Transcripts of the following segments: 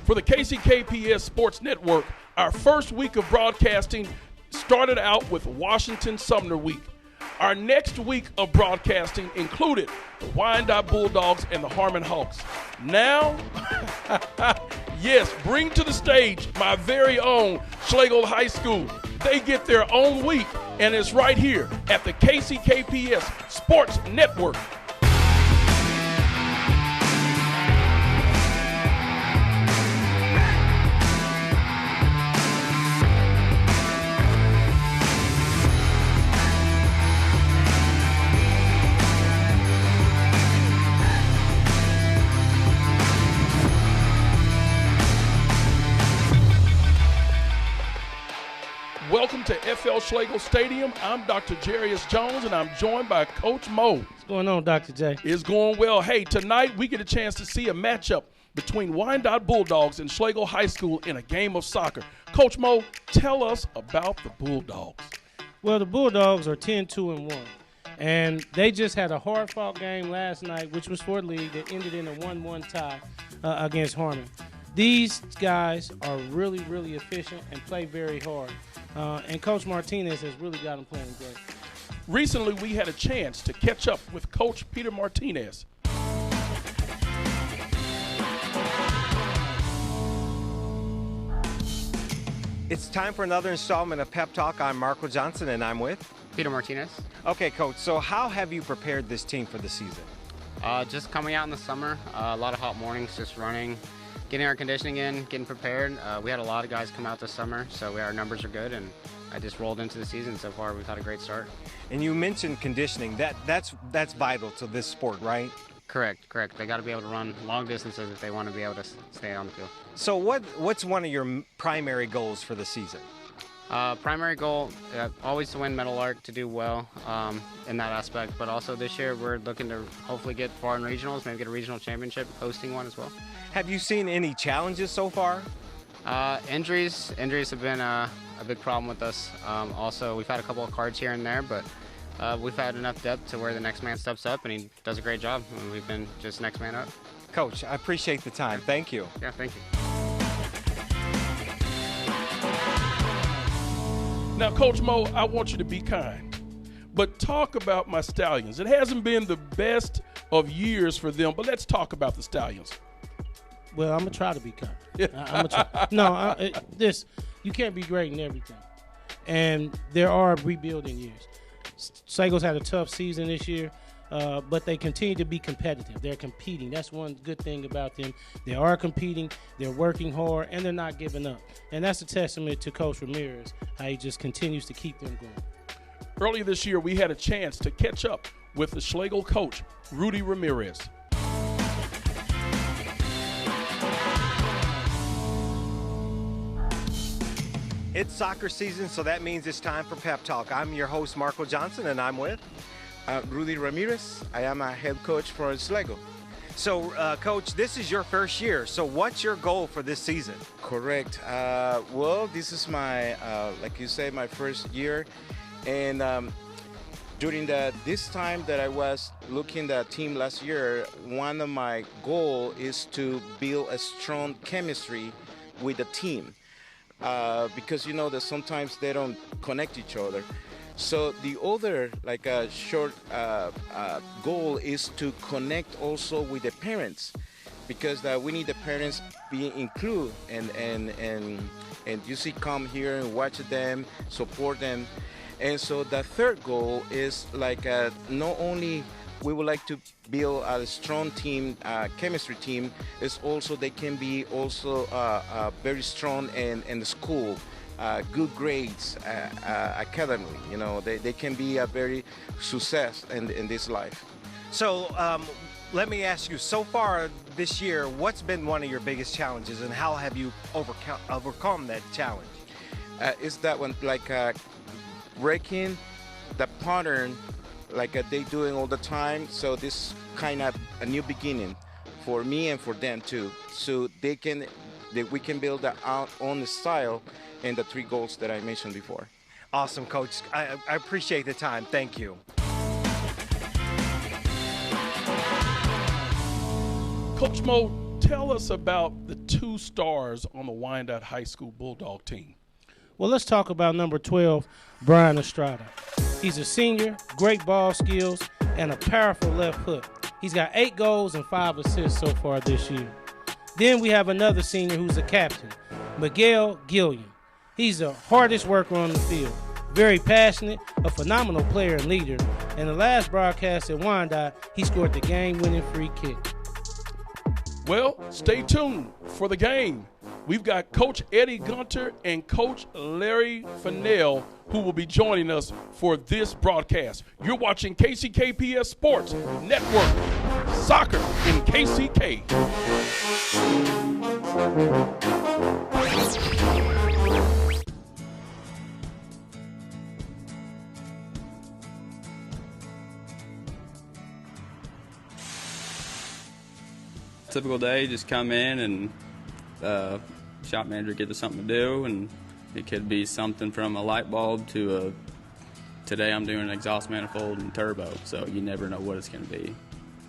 For the KCKPS Sports Network, our first week of broadcasting started out with Washington Sumner Week. Our next week of broadcasting included the Wyandotte Bulldogs and the Harmon Hawks. Now, yes, bring to the stage my very own Schlagle High School. They get their own week, and it's right here at the KCKPS Sports Network. Welcome to FL Schlagle Stadium. I'm Dr. Jarius Jones, and I'm joined by Coach Mo. What's going on, Dr. J? It's going well. Hey, tonight we get a chance to see a matchup between Wyandotte Bulldogs and Schlagle High School in a game of soccer. Coach Mo, tell us about the Bulldogs. Well, the Bulldogs are 10-2-1, and they just had a hard-fought game last night, which was for the league, that ended in a 1-1 tie against Harmon. These guys are really, really efficient and play very hard. And Coach Martinez has really got them playing great. Recently, we had a chance to catch up with Coach Peter Martinez. It's time for another installment of Pep Talk. I'm Marco Johnson, and I'm with Peter Martinez. Okay, Coach, so how have you prepared this team for the season? Just coming out in the summer, a lot of hot mornings, just running, getting our conditioning in, getting prepared. We had a lot of guys come out this summer, so our numbers are good, and I just rolled into the season. So far, we've had a great start. And you mentioned conditioning. That's vital to this sport, right? Correct. They got to be able to run long distances if they want to be able to stay on the field. So what's one of your primary goals for the season? Primary goal, always to win Medal Arc, to do well in that aspect. But also this year, we're looking to hopefully get far in regionals, maybe get a regional championship, hosting one as well. Have you seen any challenges so far? Injuries have been a big problem with us. Also, we've had a couple of cards here and there, but we've had enough depth to where the next man steps up, and he does a great job. And we've been just next man up. Coach, I appreciate the time. Thank you. Yeah, thank you. Now, Coach Mo, I want you to be kind, but talk about my Stallions. It hasn't been the best of years for them, but let's talk about the Stallions. Well, I'm going to try to be kind. I'm gonna try. No, you can't be great in everything. And there are rebuilding years. Schlagle's had a tough season this year, but they continue to be competitive. They're competing. That's one good thing about them. They are competing, they're working hard, and they're not giving up. And that's a testament to Coach Ramirez, how he just continues to keep them going. Earlier this year, we had a chance to catch up with the Schlagle coach, Rudy Ramirez. It's soccer season, so that means it's time for Pep Talk. I'm your host, Marco Johnson, and I'm with Rudy Ramirez. I am a head coach for Schlagle. So, Coach, this is your first year. So what's your goal for this season? Correct. Well, this is my, like you say, my first year. And during this time that I was looking at the team last year, one of my goals is to build a strong chemistry with the team. Because you know that sometimes they don't connect each other. So the other short goal is to connect also with the parents, because we need the parents being included and you see come here and watch them, support them. And so the third goal is not only we would like to build a strong team, chemistry team, is also they can be also very strong in the school, good grades academically. You know, they can be a very success in this life. So let me ask you, so far this year, what's been one of your biggest challenges, and how have you overcome that challenge? Is that one breaking the pattern they doing all the time. So this kind of a new beginning for me and for them too. So we can build our own style and the three goals that I mentioned before. Awesome, Coach. I appreciate the time. Thank you. Coach Mo, tell us about the two stars on the Wyandotte High School Bulldog team? Well, let's talk about number 12, Brian Estrada. He's a senior, great ball skills, and a powerful left hook. He's got 8 goals and 5 assists so far this year. Then we have another senior who's a captain, Miguel Gillian. He's the hardest worker on the field, very passionate, a phenomenal player and leader. In the last broadcast at Wyandotte, he scored the game-winning free kick. Well, stay tuned for the game. We've got Coach Eddie Gunter and Coach Larry Fennell who will be joining us for this broadcast. You're watching KCKPS Sports Network, Soccer in KCK. Typical day, just come in and shop manager gives us something to do, and it could be something from a light bulb to today I'm doing an exhaust manifold and turbo, so you never know what it's going to be.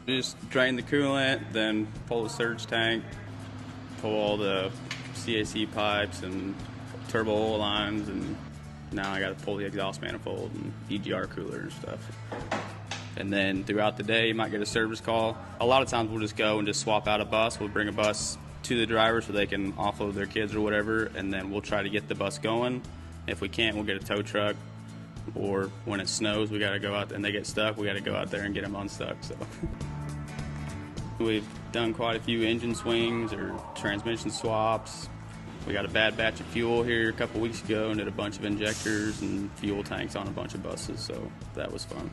Just drain the coolant, then pull the surge tank, pull all the CAC pipes and turbo oil lines, and now I got to pull the exhaust manifold and EGR cooler and stuff. And then throughout the day, you might get a service call. A lot of times we'll just go and just swap out a bus. We'll bring a bus to the driver so they can offload their kids or whatever, and then we'll try to get the bus going. If we can't, we'll get a tow truck. Or when it snows, we got to go out and they get stuck, we got to go out there and get them unstuck. So we've done quite a few engine swings or transmission swaps. We got a bad batch of fuel here a couple weeks ago and did a bunch of injectors and fuel tanks on a bunch of buses, so that was fun.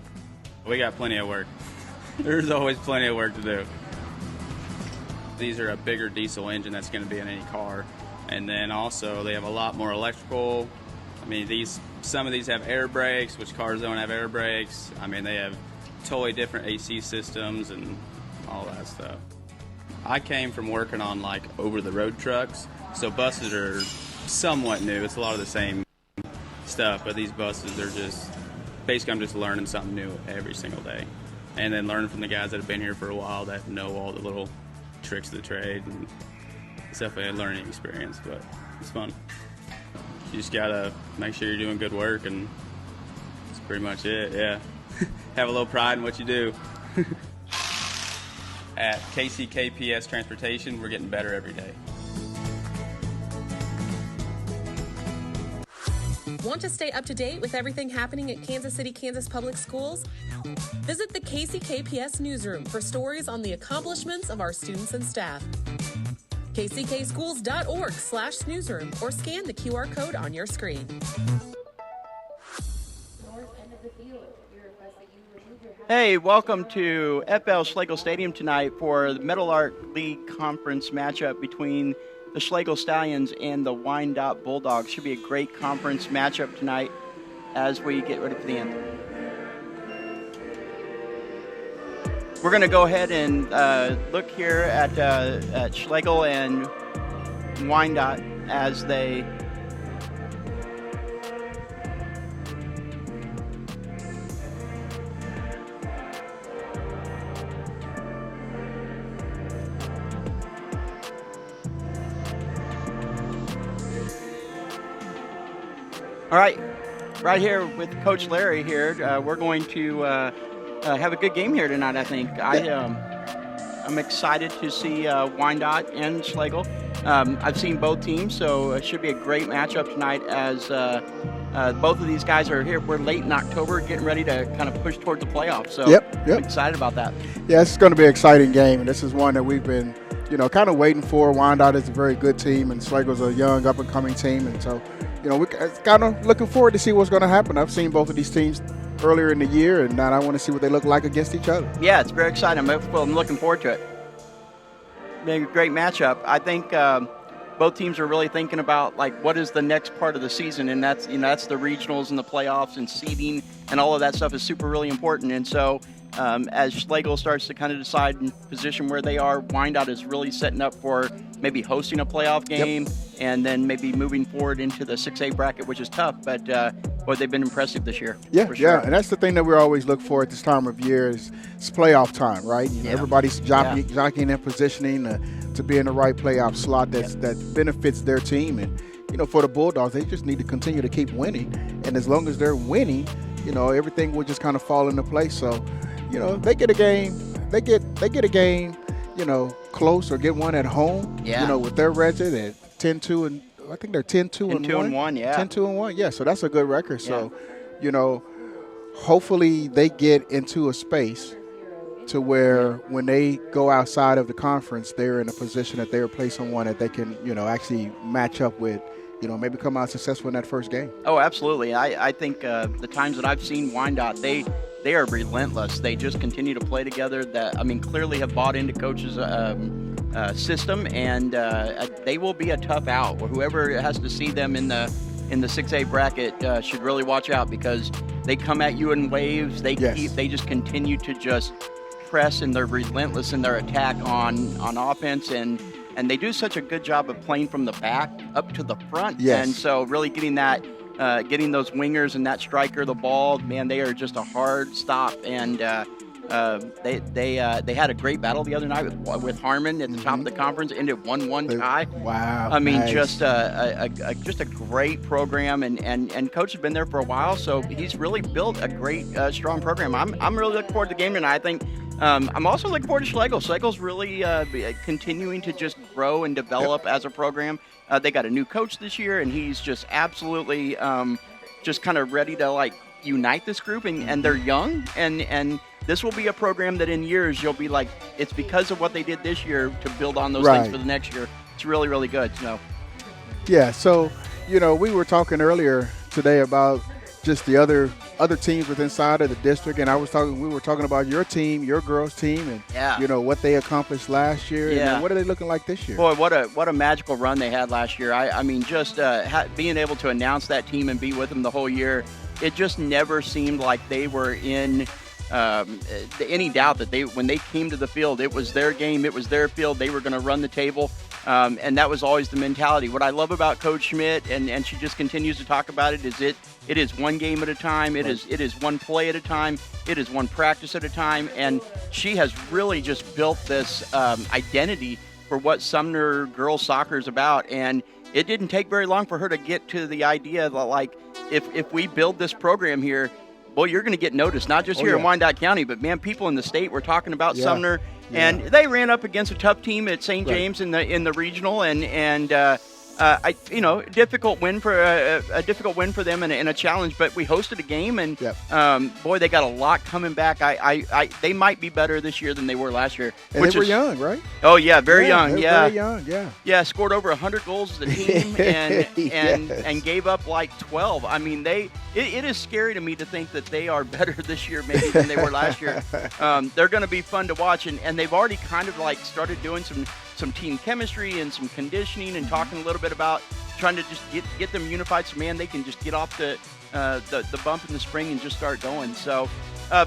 We got plenty of work. There's always plenty of work to do. These are a bigger diesel engine that's going to be in any car. And then also they have a lot more electrical. I mean, some of these have air brakes, which cars don't have air brakes. I mean, they have totally different AC systems and all that stuff. I came from working on like over-the-road trucks, so buses are somewhat new. It's a lot of the same stuff, but these buses, they're just, basically I'm just learning something new every single day. And then learning from the guys that have been here for a while that know all the little tricks of the trade. And it's definitely a learning experience, but it's fun. You just gotta make sure you're doing good work, and that's pretty much it, yeah. Have a little pride in what you do. At KCKPS Transportation, we're getting better every day. Want to stay up to date with everything happening at Kansas City, Kansas Public Schools? Visit the KCKPS newsroom for stories on the accomplishments of our students and staff. kckschools.org/newsroom or scan the QR code on your screen. Hey, welcome to FL Schlagle Stadium tonight for the Metal Art League Conference matchup between the Schlagle Stallions and the Wyandotte Bulldogs. Should be a great conference matchup tonight as we get ready for the anthem. We're going to go ahead and look here at Schlagle and Wyandotte as they All right, right here with Coach Larry here, we're going to have a good game here tonight, I think. I'm excited to see Wyandotte and Schlagle. I've seen both teams, so it should be a great matchup tonight as both of these guys are here. We're late in October, getting ready to kind of push towards the playoffs, so I'm excited about that. Yeah, it's going to be an exciting game, and this is one that we've been, kind of waiting for. Wyandotte is a very good team, and Schlagle's a young, up-and-coming team, and so, we're kind of looking forward to see what's going to happen. I've seen both of these teams earlier in the year, and now I want to see what they look like against each other. Yeah, it's very exciting. I'm looking forward to it. Being a great matchup. I think both teams are really thinking about what is the next part of the season, and that's the regionals and the playoffs and seeding and all of that stuff is super really important. And so as Schlagle starts to kind of decide and position where they are, Wyandotte is really setting up for maybe hosting a playoff game and then maybe moving forward into the 6A bracket, which is tough. But boy, they've been impressive this year. Yeah, for sure. yeah, and that's the thing that we always look for at this time of year is it's playoff time, right? You know, everybody's jockeying and positioning to be in the right playoff slot that benefits their team. And, you know, for the Bulldogs, they just need to continue to keep winning. And as long as they're winning, you know, everything will just kind of fall into place. So, you know, they get a game, they get a game, you know, close or get one at home, you know, with their record at 10-2 and I think they're 10-2 and 1. Yeah. 10-2 and 1. Yeah, so that's a good record. So, you know, hopefully they get into a space to where when they go outside of the conference, they're in a position that they'll play someone that they can, you know, actually match up with, you know, maybe come out successful in that first game. Oh, absolutely. I think the times that I've seen Wyandotte, they are relentless. They just continue to play together. Clearly have bought into coaches' system, and they will be a tough out. Whoever has to see them in the 6A bracket should really watch out because they come at you in waves. They just continue to just press, and they're relentless in their attack on offense, and they do such a good job of playing from the back up to the front. And so really getting those wingers and that striker the ball, man, they are just a hard stop. And they had a great battle the other night with Harmon at the top of the conference, ended 1-1 tie. Wow! I mean, just a great program, and coach has been there for a while, so he's really built a great, strong program. I'm really looking forward to the game tonight. I think. I'm also looking forward to Schlagle. Schlagle's really continuing to just grow and develop as a program. They got a new coach this year, and he's just absolutely just kind of ready to like unite this group. And they're young, and this will be a program that in years you'll be like, it's because of what they did this year to build on those things for the next year. It's really, really good. So. Yeah. So, you know, we were talking earlier today about just the other teams within inside of the district, and we were talking about your team, your girls team, and you know what they accomplished last year, and what are they looking like this year? Boy, what a magical run they had last year. I mean, just being able to announce that team and be with them the whole year, it just never seemed like they were in any doubt that when they came to the field, it was their game, it was their field, they were going to run the table. And that was always the mentality. What I love about Coach Schmidt, and she just continues to talk about it, is it is one game at a time. It is one play at a time. It is one practice at a time. And she has really just built this identity for what Sumner girls soccer is about. And it didn't take very long for her to get to the idea that, like, if we build this program here, well, you're going to get noticed, not just here in Wyandotte County, but, man, people in the state were talking about Sumner. And they ran up against a tough team at St. James in the regional, and difficult win for a difficult win for them and a challenge. But we hosted a game, and boy, they got a lot coming back. They might be better this year than they were last year. And they were young, right? Oh yeah, very young. Very young. Yeah, scored over 100 goals as a team, and gave up like 12. I mean, it is scary to me to think that they are better this year maybe than they were last year. They're going to be fun to watch, and they've already kind of like started doing some team chemistry and some conditioning and talking a little bit about trying to just get them unified so, man, they can just get off the bump in the spring and just start going. So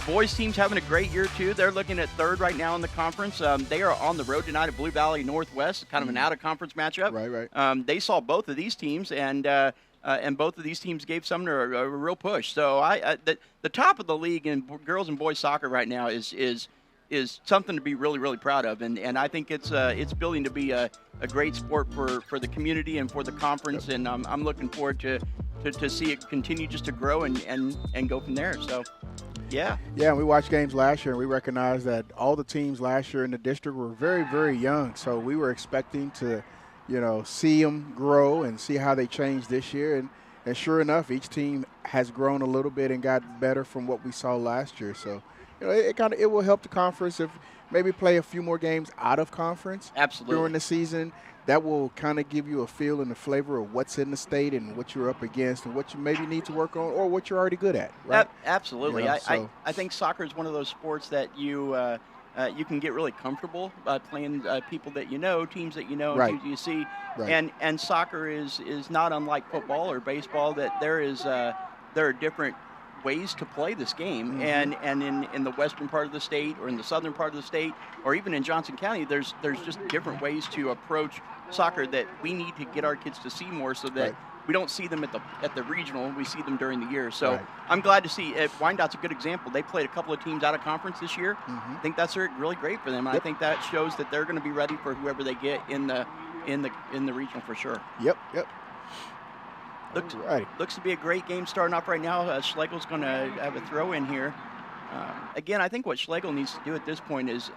boys team's having a great year too. They're looking at third right now in the conference. They are on the road tonight at Blue Valley Northwest, kind of an out-of-conference matchup. Right. They saw both of these teams, and both of these teams gave Sumner a real push. So the top of the league in girls and boys soccer right now is something to be really, really proud of, and I think it's building to be a great sport for the community and for the conference, and I'm looking forward to see it continue just to grow and go from there. So, yeah. We watched games last year, and we recognized that all the teams last year in the district were very, very young. So we were expecting to, see them grow and see how they changed this year, and sure enough, each team has grown a little bit and got better from what we saw last year. So. It will help the conference if maybe play a few more games out of conference during the season. That will kind of give you a feel and a flavor of what's in the state and what you're up against and what you maybe need to work on or what you're already good at. Right? Absolutely. I think soccer is one of those sports that you can get really comfortable playing people that you know, teams that you know, and teams you see. Right. And soccer is not unlike football or baseball, that there are different ways to play this game, and in the western part of the state or in the southern part of the state or even in Johnson County, there's just different ways to approach soccer that we need to get our kids to see more, so that we don't see them at the regional. We see them during the year. So Right. I'm glad to see Wyandottes a good example. They played a couple of teams out of conference this year. Mm-hmm. I think that's really great for them. And I think that shows that they're going to be ready for whoever they get in the regional for sure. Yep. Looks to be a great game starting off right now. Schlagle's going to have a throw in here. Again, I think what Schlagle needs to do at this point is,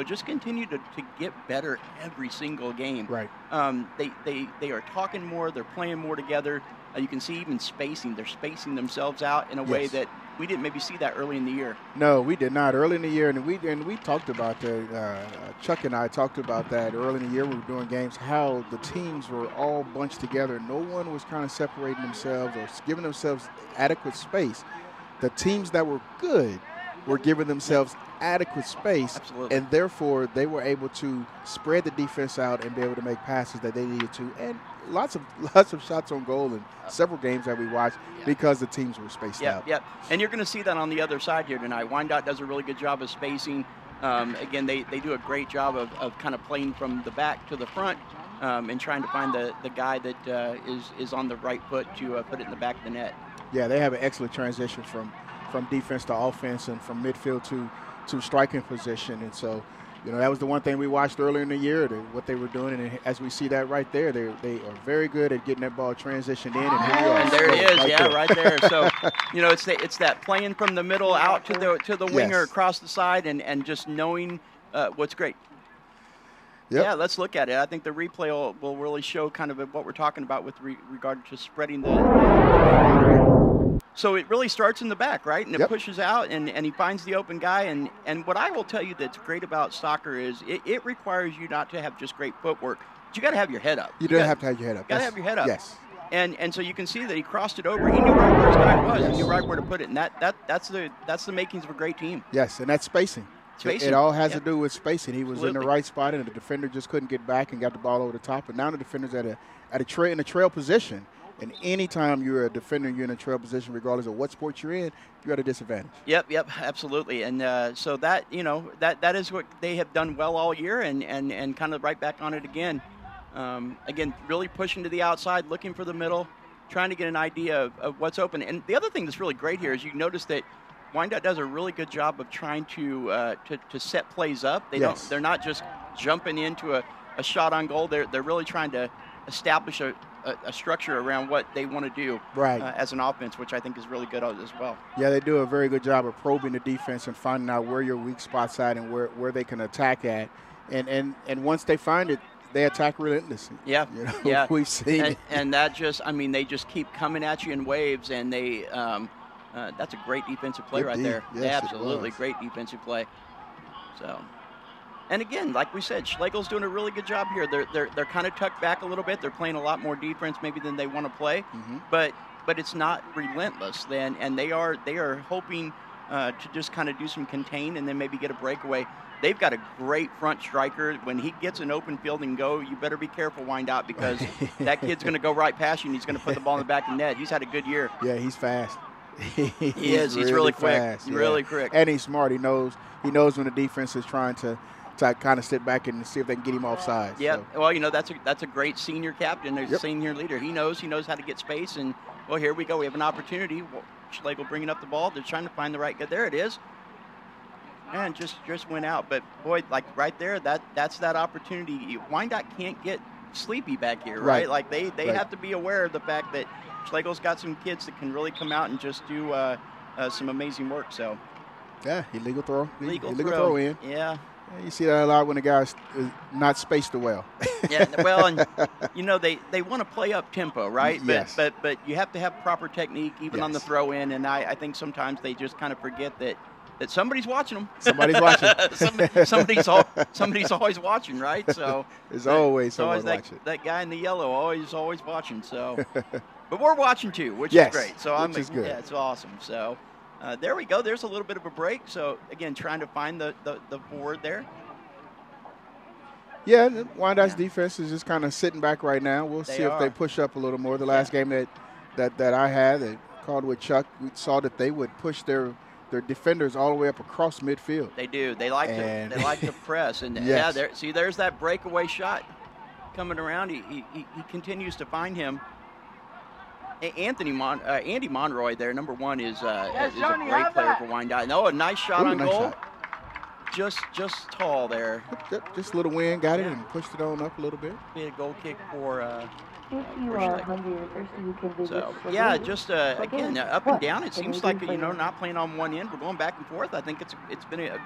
just continue to get better every single game. Right. They are talking more. They're playing more together. You can see even spacing. They're spacing themselves out in a way that we didn't maybe see that early in the year. No, we did not early in the year, and we talked about that. Chuck and I talked about that early in the year. We were doing games, how the teams were all bunched together. No one was kind of separating themselves or giving themselves adequate space. The teams that were good were giving themselves adequate space, Absolutely. And therefore they were able to spread the defense out and be able to make passes that they needed to, and lots of shots on goal in several games that we watched because the teams were spaced out. Yep. And you're going to see that on the other side here tonight. Wyandotte does a really good job of spacing. Again, they do a great job of kind of playing from the back to the front and trying to find the guy that is on the right foot to put it in the back of the net. Yeah, they have an excellent transition from defense to offense and from midfield to striking position. And so, that was the one thing we watched earlier in the year, what they were doing. And as we see that right there, they are very good at getting that ball transitioned in. And here we are. And there it is, right there. So, it's that playing from the middle out to the winger across the side and just knowing what's great. Yep. Yeah, let's look at it. I think the replay will really show kind of what we're talking about with regard to spreading the So it really starts in the back, right? And it pushes out, and he finds the open guy. And what I will tell you that's great about soccer is it requires you not to have just great footwork, but you got to have your head up. You don't have to have your head up. You got to have your head up. Yes. And so you can see that he crossed it over. He knew right where his guy was. He knew right where to put it. And that's the makings of a great team. Yes, and that's spacing. It all has to do with spacing. He was in the right spot, and the defender just couldn't get back and got the ball over the top. And now the defender's in a trail position. And anytime you're a defender, you're in a trail position, regardless of what sport you're in, you're at a disadvantage. Yep, absolutely. And so that that is what they have done well all year, and kind of right back on it again. Again, really pushing to the outside, looking for the middle, trying to get an idea of what's open. And the other thing that's really great here is you notice that Wyandotte does a really good job of trying to set plays up. They're not just jumping into a shot on goal. They're really trying to establish a structure around what they want to do as an offense, which I think is really good as well. Yeah, they do a very good job of probing the defense and finding out where your weak spots at and where they can attack at. And once they find it, they attack relentlessly. Yeah, We've seen it. And that they just keep coming at you in waves, and they that's a great defensive play right there. Yes, absolutely great defensive play. So. And again, like we said, Schlagle's doing a really good job here. They're kind of tucked back a little bit. They're playing a lot more defense maybe than they want to play, but it's not relentless. And they are hoping to just kind of do some contain and then maybe get a breakaway. They've got a great front striker. When he gets an open field and go, you better be careful, Wyandotte, because that kid's going to go right past you and he's going to put the ball in the back of the net. He's had a good year. Yeah, he's fast. He is. He's really quick. Fast, really quick. And he's smart. He knows when the defense is trying to kind of sit back and see if they can get him offside. Yeah, so. Well, that's a great senior captain. There's a senior leader. He knows how to get space. And, well, here we go. We have an opportunity. Schlagle bringing up the ball. They're trying to find the right guy. There it is. And just went out. But, boy, like right there, that's that opportunity. Wyandotte can't get sleepy back here, right? Like they have to be aware of the fact that Schlagle's got some kids that can really come out and just do some amazing work. So. Yeah, illegal throw. Illegal throw in. Yeah. You see that a lot when the guy's not spaced well. Yeah, well, and they want to play up tempo, right? Yes. But you have to have proper technique even on the throw in, and I think sometimes they just kind of forget that somebody's watching them. Somebody's watching. somebody's always watching, right? So there's always someone watching. That guy in the yellow always watching. So, but we're watching too, which is great. So which is good. Yeah, it's awesome. So. There we go. There's a little bit of a break. So, again, trying to find the forward there. Yeah, Wyandotte's defense is just kind of sitting back right now. We'll see if they push up a little more. The last game that I had that called with Chuck, we saw that they would push their defenders all the way up across midfield. They do. They like to press. And, there's that breakaway shot coming around. He continues to find him. Andy Monroy there, number 1, is a great player for Wyandotte. Oh, a nice shot on goal. Just tall there. Yep, just a little wind, got it, and pushed it on up a little bit. Be a goal kick for If you are hungry or thirsty, you can visit. So, yeah, just again, up and down. It seems like, not playing on one end. We're going back and forth. I think it's been a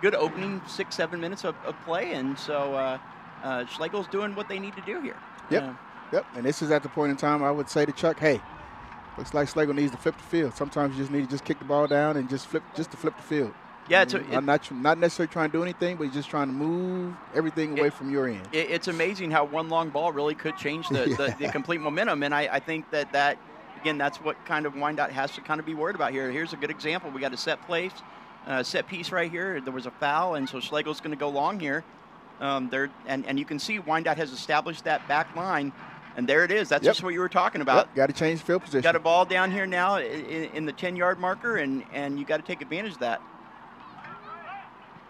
good opening 6-7 minutes of play, and so Schlagle's doing what they need to do here. Yep. Yep, and this is at the point in time I would say to Chuck, hey, looks like Schlagle needs to flip the field. Sometimes you just need to just kick the ball down and just flip the field. Yeah, I'm not necessarily trying to do anything, but he's just trying to move everything away from your end. It's amazing how one long ball really could change the complete momentum, and I think that again, that's what kind of Wyandotte has to kind of be worried about here. Here's a good example. We got a set piece right here. There was a foul, and so Schlagle's going to go long here. And you can see Wyandotte has established that back line. And there it is. That's just what you were talking about. Yep, got to change field position. Got a ball down here now in the 10-yard marker, and you got to take advantage of that.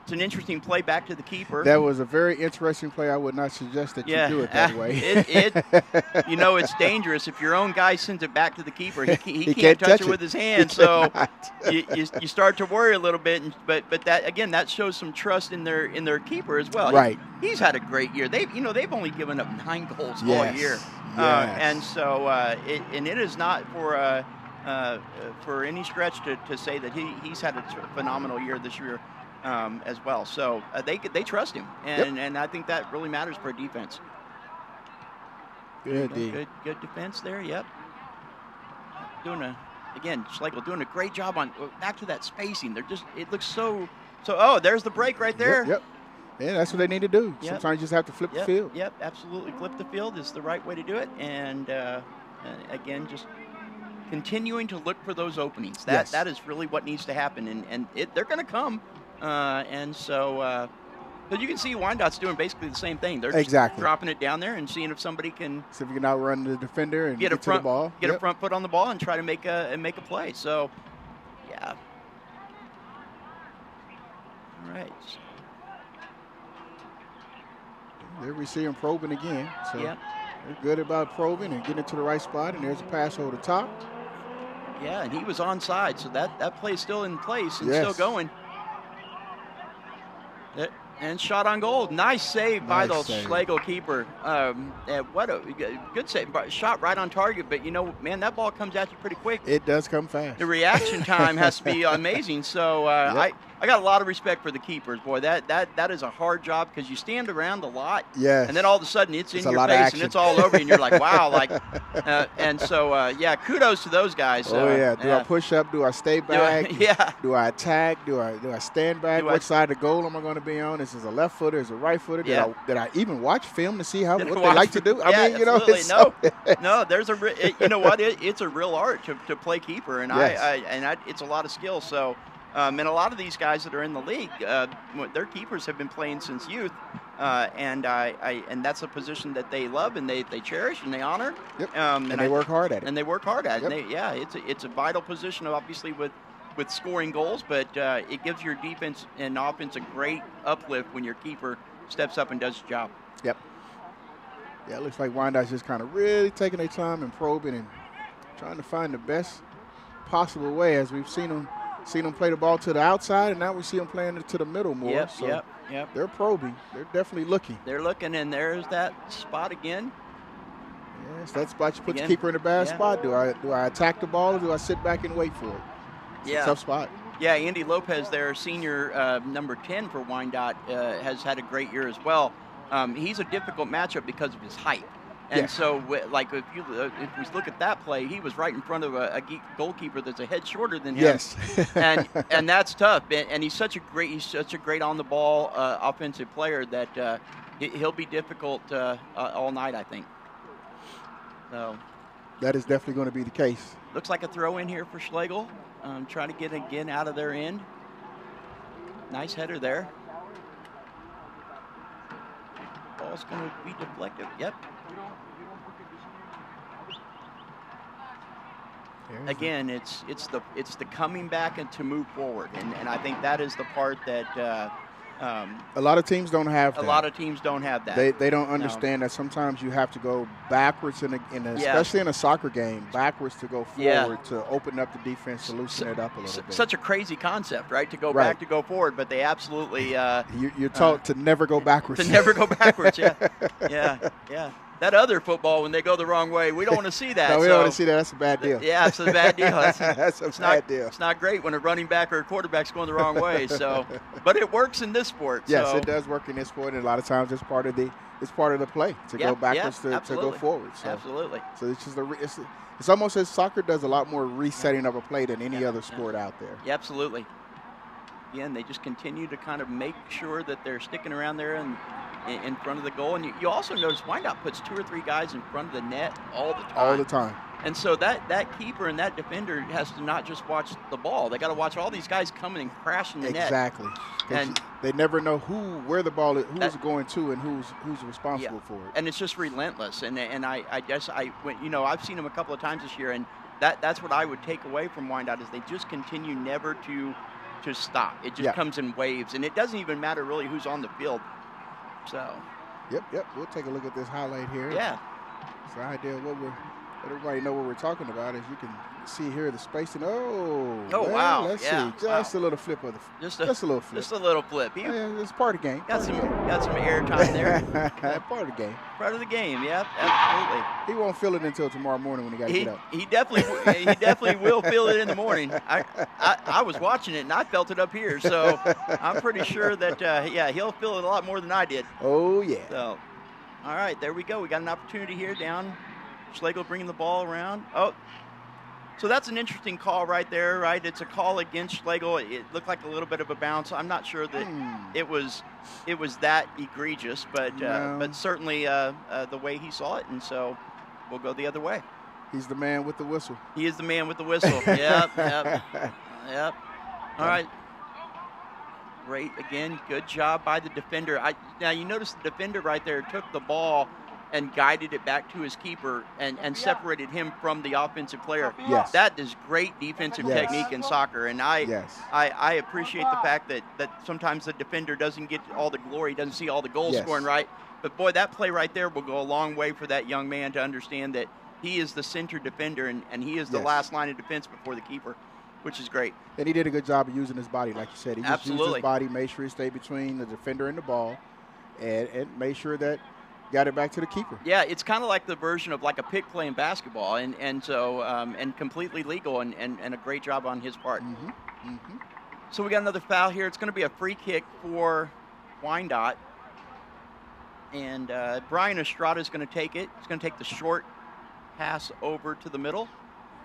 It's an interesting play back to the keeper. That was a very interesting play. I would not suggest that you do it that way. It's dangerous. If your own guy sends it back to the keeper, he can't touch it with his hand. So you start to worry a little bit. But that shows some trust in their keeper as well. Right. He's had a great year. They've only given up 9 goals all year. And so it is not for any stretch to say that he's had a phenomenal year this year. As well, so they trust him, and I think that really matters for defense. Good defense there. Yep. Schlagle doing a great job on back to that spacing. It looks so. Oh, there's the break right there. Yep. Yeah, that's what they need to do. Yep. Sometimes you just have to flip the field. Yep, absolutely. Flip the field is the right way to do it, and again, just continuing to look for those openings. That is really what needs to happen, and they're going to come. But you can see Wyandotte's doing basically the same thing. They're just dropping it down there and seeing if somebody can. See if you can outrun the defender and get to the ball. Get a front foot on the ball and try to make a play. So, yeah. All right. There we see him probing again. So they're good about probing and getting it to the right spot. And there's a pass over the top. Yeah, and he was onside, so that play is still in place and still going. And shot on goal. Nice save by the Schlagle keeper. What a good save. Shot right on target, but man, that ball comes at you pretty quick. It does come fast. The reaction time has to be amazing. So I got a lot of respect for the keepers, boy. That is a hard job because you stand around a lot. Yes. And then all of a sudden it's in your face and it's all over you and you're like, wow. And so, kudos to those guys. Do I push up? Do I stay back? Do I attack? Do I stand back? Which side of the goal am I going to be on? Is it a left footer? Is it a right footer? Did I even watch film to see what they like to do? I mean, it's no. There's it's a real art to play keeper, and it's a lot of skill. So, and a lot of these guys that are in the league, their keepers have been playing since youth, and that's a position that they love and they cherish and they honor. Yep. And they work hard at it. And they work hard at it. It's a vital position, obviously with scoring goals, but it gives your defense and offense a great uplift when your keeper steps up and does his job. Yep. Yeah, it looks like Wyandotte's just kind of really taking their time and probing and trying to find the best possible way, as we've seen them play the ball to the outside, and now we see them playing it to the middle more. Yep. They're probing. They're definitely looking. They're looking, and there's that spot again. Yes, that spot you put the keeper in a bad spot. Do I attack the ball or do I sit back and wait for it? It's a tough spot. Yeah, Andy Lopez, their senior number 10 for Wyandotte, has had a great year as well. He's a difficult matchup because of his height. And so, if we look at that play, he was right in front of a goalkeeper that's a head shorter than him. Yes. and that's tough. And he's such a great on the ball offensive player that he'll be difficult all night, I think. So that is definitely going to be the case. Looks like a throw in here for Schlagle. Trying to get again out of their end. Nice header there. Ball's going to be deflected. Yep. Again, it's the coming back and to move forward, and I think that is the part that A lot of teams don't have that. A lot of teams don't have that. They don't understand that sometimes you have to go backwards especially in a soccer game, backwards to go forward to open up the defense to loosen it up a little bit. Such a crazy concept, right? To go back to go forward, but they absolutely you're taught to never go backwards. To never go backwards, yeah. That other football, when they go the wrong way, we don't want to see that. No, we don't want to see that. That's a bad deal. Yeah, it's a bad deal. That's a bad deal. It's not great when a running back or a quarterback's going the wrong way. So, but it works in this sport. Yes, it does work in this sport, and a lot of times it's part of the play to go backwards to go forward. So, absolutely. So it's just it's almost as soccer does a lot more resetting of a play than any other sport out there. Yeah, absolutely. Again, they just continue to kind of make sure that they're sticking around there and in front of the goal. And you also notice Wyandotte puts 2 or 3 guys in front of the net all the time. All the time. And so that keeper and that defender has to not just watch the ball. They got to watch all these guys coming and crashing the net. Exactly. And they never know where the ball is, who's going to, and who's responsible for it. And it's just relentless. And I guess I've seen them a couple of times this year, and that's what I would take away from Wyandotte is they just continue never to stop. It just comes in waves, and it doesn't even matter really who's on the field. So. Yep. We'll take a look at this highlight here. Yeah. It's the idea of let everybody know what we're talking about. As you can see here, the spacing. Wow. Let's see. Just a little flip of just a little flip. Just a little flip. It's part of the game. Got some air time there. Part of the game. Part of the game. Yeah, absolutely. He won't feel it until tomorrow morning when he got to get up. He definitely will feel it in the morning. I was watching it and I felt it up here, so I'm pretty sure that he'll feel it a lot more than I did. Oh yeah. So, all right, there we go. We got an opportunity here down. Schlagle bringing the ball around. Oh, so that's an interesting call right there, right? It's a call against Schlagle. It looked like a little bit of a bounce. I'm not sure that it was that egregious, but certainly the way he saw it, and so we'll go the other way. He's the man with the whistle. He is the man with the whistle. Yep. All right. Great. Again, good job by the defender. Now, you notice the defender right there took the ball and guided it back to his keeper and separated him from the offensive player. Yes. That is great defensive technique in soccer, and I appreciate the fact that sometimes the defender doesn't get all the glory, doesn't see all the goal scoring right. But, boy, that play right there will go a long way for that young man to understand that he is the center defender and he is the last line of defense before the keeper, which is great. And he did a good job of using his body, like you said. He just used his body, made sure he stayed between the defender and the ball, and made sure that got it back to the keeper. Yeah, it's kind of like the version of like a pick play in basketball, and so completely legal and a great job on his part. So we got another foul here. It's going to be a free kick for Wyandotte, and Brian Estrada is going to take it. He's going to take the short pass over to the middle,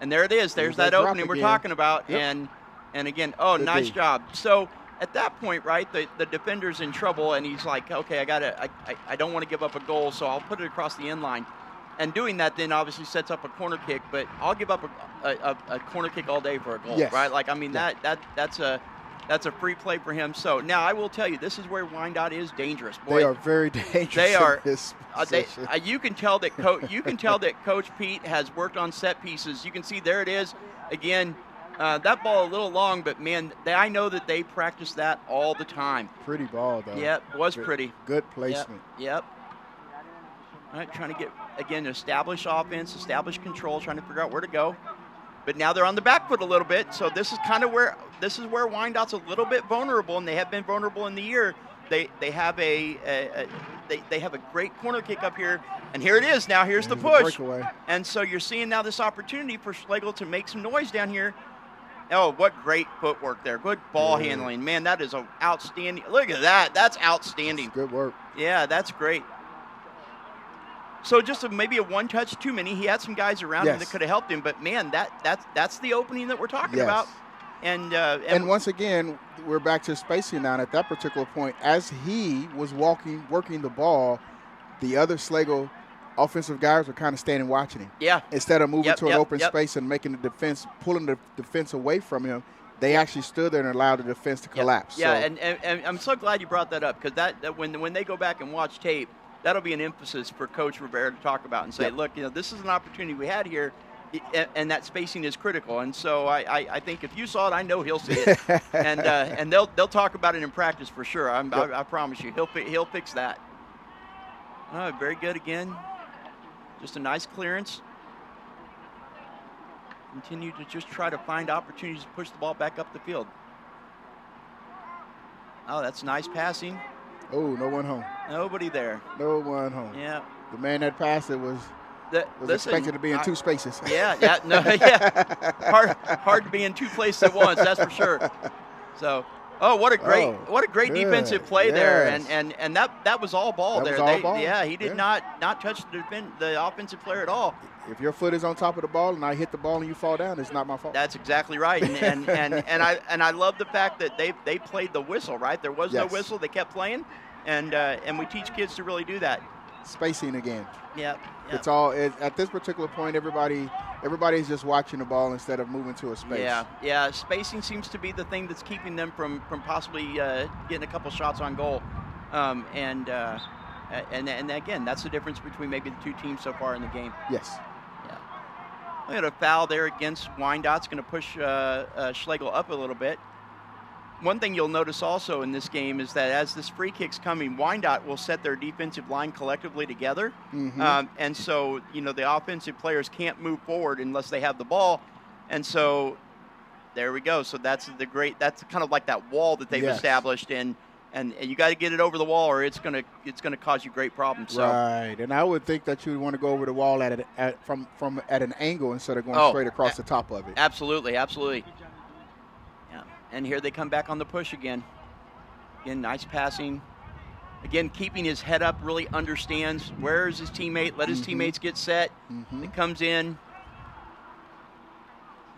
and there it is. There's that opening we're talking about, and again, nice job. So. At that point, right, the defender's in trouble, and he's like, okay, I don't want to give up a goal, so I'll put it across the end line. And doing that then obviously sets up a corner kick, but I'll give up a corner kick all day for a goal, right? Like, I mean, that's a free play for him. So now I will tell you, this is where Wyandotte is dangerous. Boy, they are very dangerous. They are. In this position. You can tell that Coach Pete has worked on set pieces. You can see there it is again. That ball a little long, but, man, I know that they practice that all the time. Pretty ball, though. Yep, was pretty. Good placement. Yep. All right, trying to get, again, establish offense, establish control, trying to figure out where to go. But now they're on the back foot a little bit, so this is kind of where Wyandotte's a little bit vulnerable, and they have been vulnerable in the year. They have they have a great corner kick up here, and here it is now. Here's the push. And so you're seeing now this opportunity for Schlagle to make some noise down here. Oh, what great footwork there. Good ball handling. Man, that is outstanding. Look at that. That's outstanding. Good work. Yeah, that's great. So just maybe a one-touch too many. He had some guys around him that could have helped him, but, man, that's the opening that we're talking about. And once again, we're back to spacing now. At that particular point, as he was working the ball, the other Schlagle offensive guys were kind of standing watching him. Yeah. Instead of moving to an open space and making the defense, pulling the defense away from him, they actually stood there and allowed the defense to collapse. Yeah, so. And I'm so glad you brought that up, because that when they go back and watch tape, that'll be an emphasis for Coach Rivera to talk about and say, look, this is an opportunity we had here. and that spacing is critical. And so I think if you saw it, I know he'll see it, and they'll talk about it in practice for sure. I promise you, he'll fix that. Oh, very good again. Just a nice clearance. Continue to just try to find opportunities to push the ball back up the field. Oh, that's nice passing. Oh, no one home. Nobody there. No one home. Yeah. The man that passed it was expected to be in two spaces. Yeah. Hard to be in two places at once, that's for sure. So, what a great defensive play there, and that was all ball there. Yeah, he did not touch the offensive player at all. If your foot is on top of the ball and I hit the ball and you fall down, it's not my fault. That's exactly right, and I love the fact that they played the whistle. Right, there was no whistle. They kept playing, and we teach kids to really do that. Spacing again. Yeah. It's all at this particular point. Everybody's just watching the ball instead of moving to a space. Yeah. Spacing seems to be the thing that's keeping them from possibly getting a couple shots on goal, and again, that's the difference between maybe the two teams so far in the game. Yes. Yeah. We had a foul there against Wyandotte. It's going to push Schlagle up a little bit. One thing you'll notice also in this game is that as this free kick's coming, Wyandotte will set their defensive line collectively together. Mm-hmm. And so, the offensive players can't move forward unless they have the ball. And so there we go. So that's kind of like that wall that they've established. And you got to get it over the wall or it's going to cause you great problems. So. Right. And I would think that you would want to go over the wall at an angle instead of going straight across the top of it. Absolutely. And here they come back on the push again. Again, nice passing. Again, keeping his head up, really understands where is his teammate. Let his teammates get set. It comes in.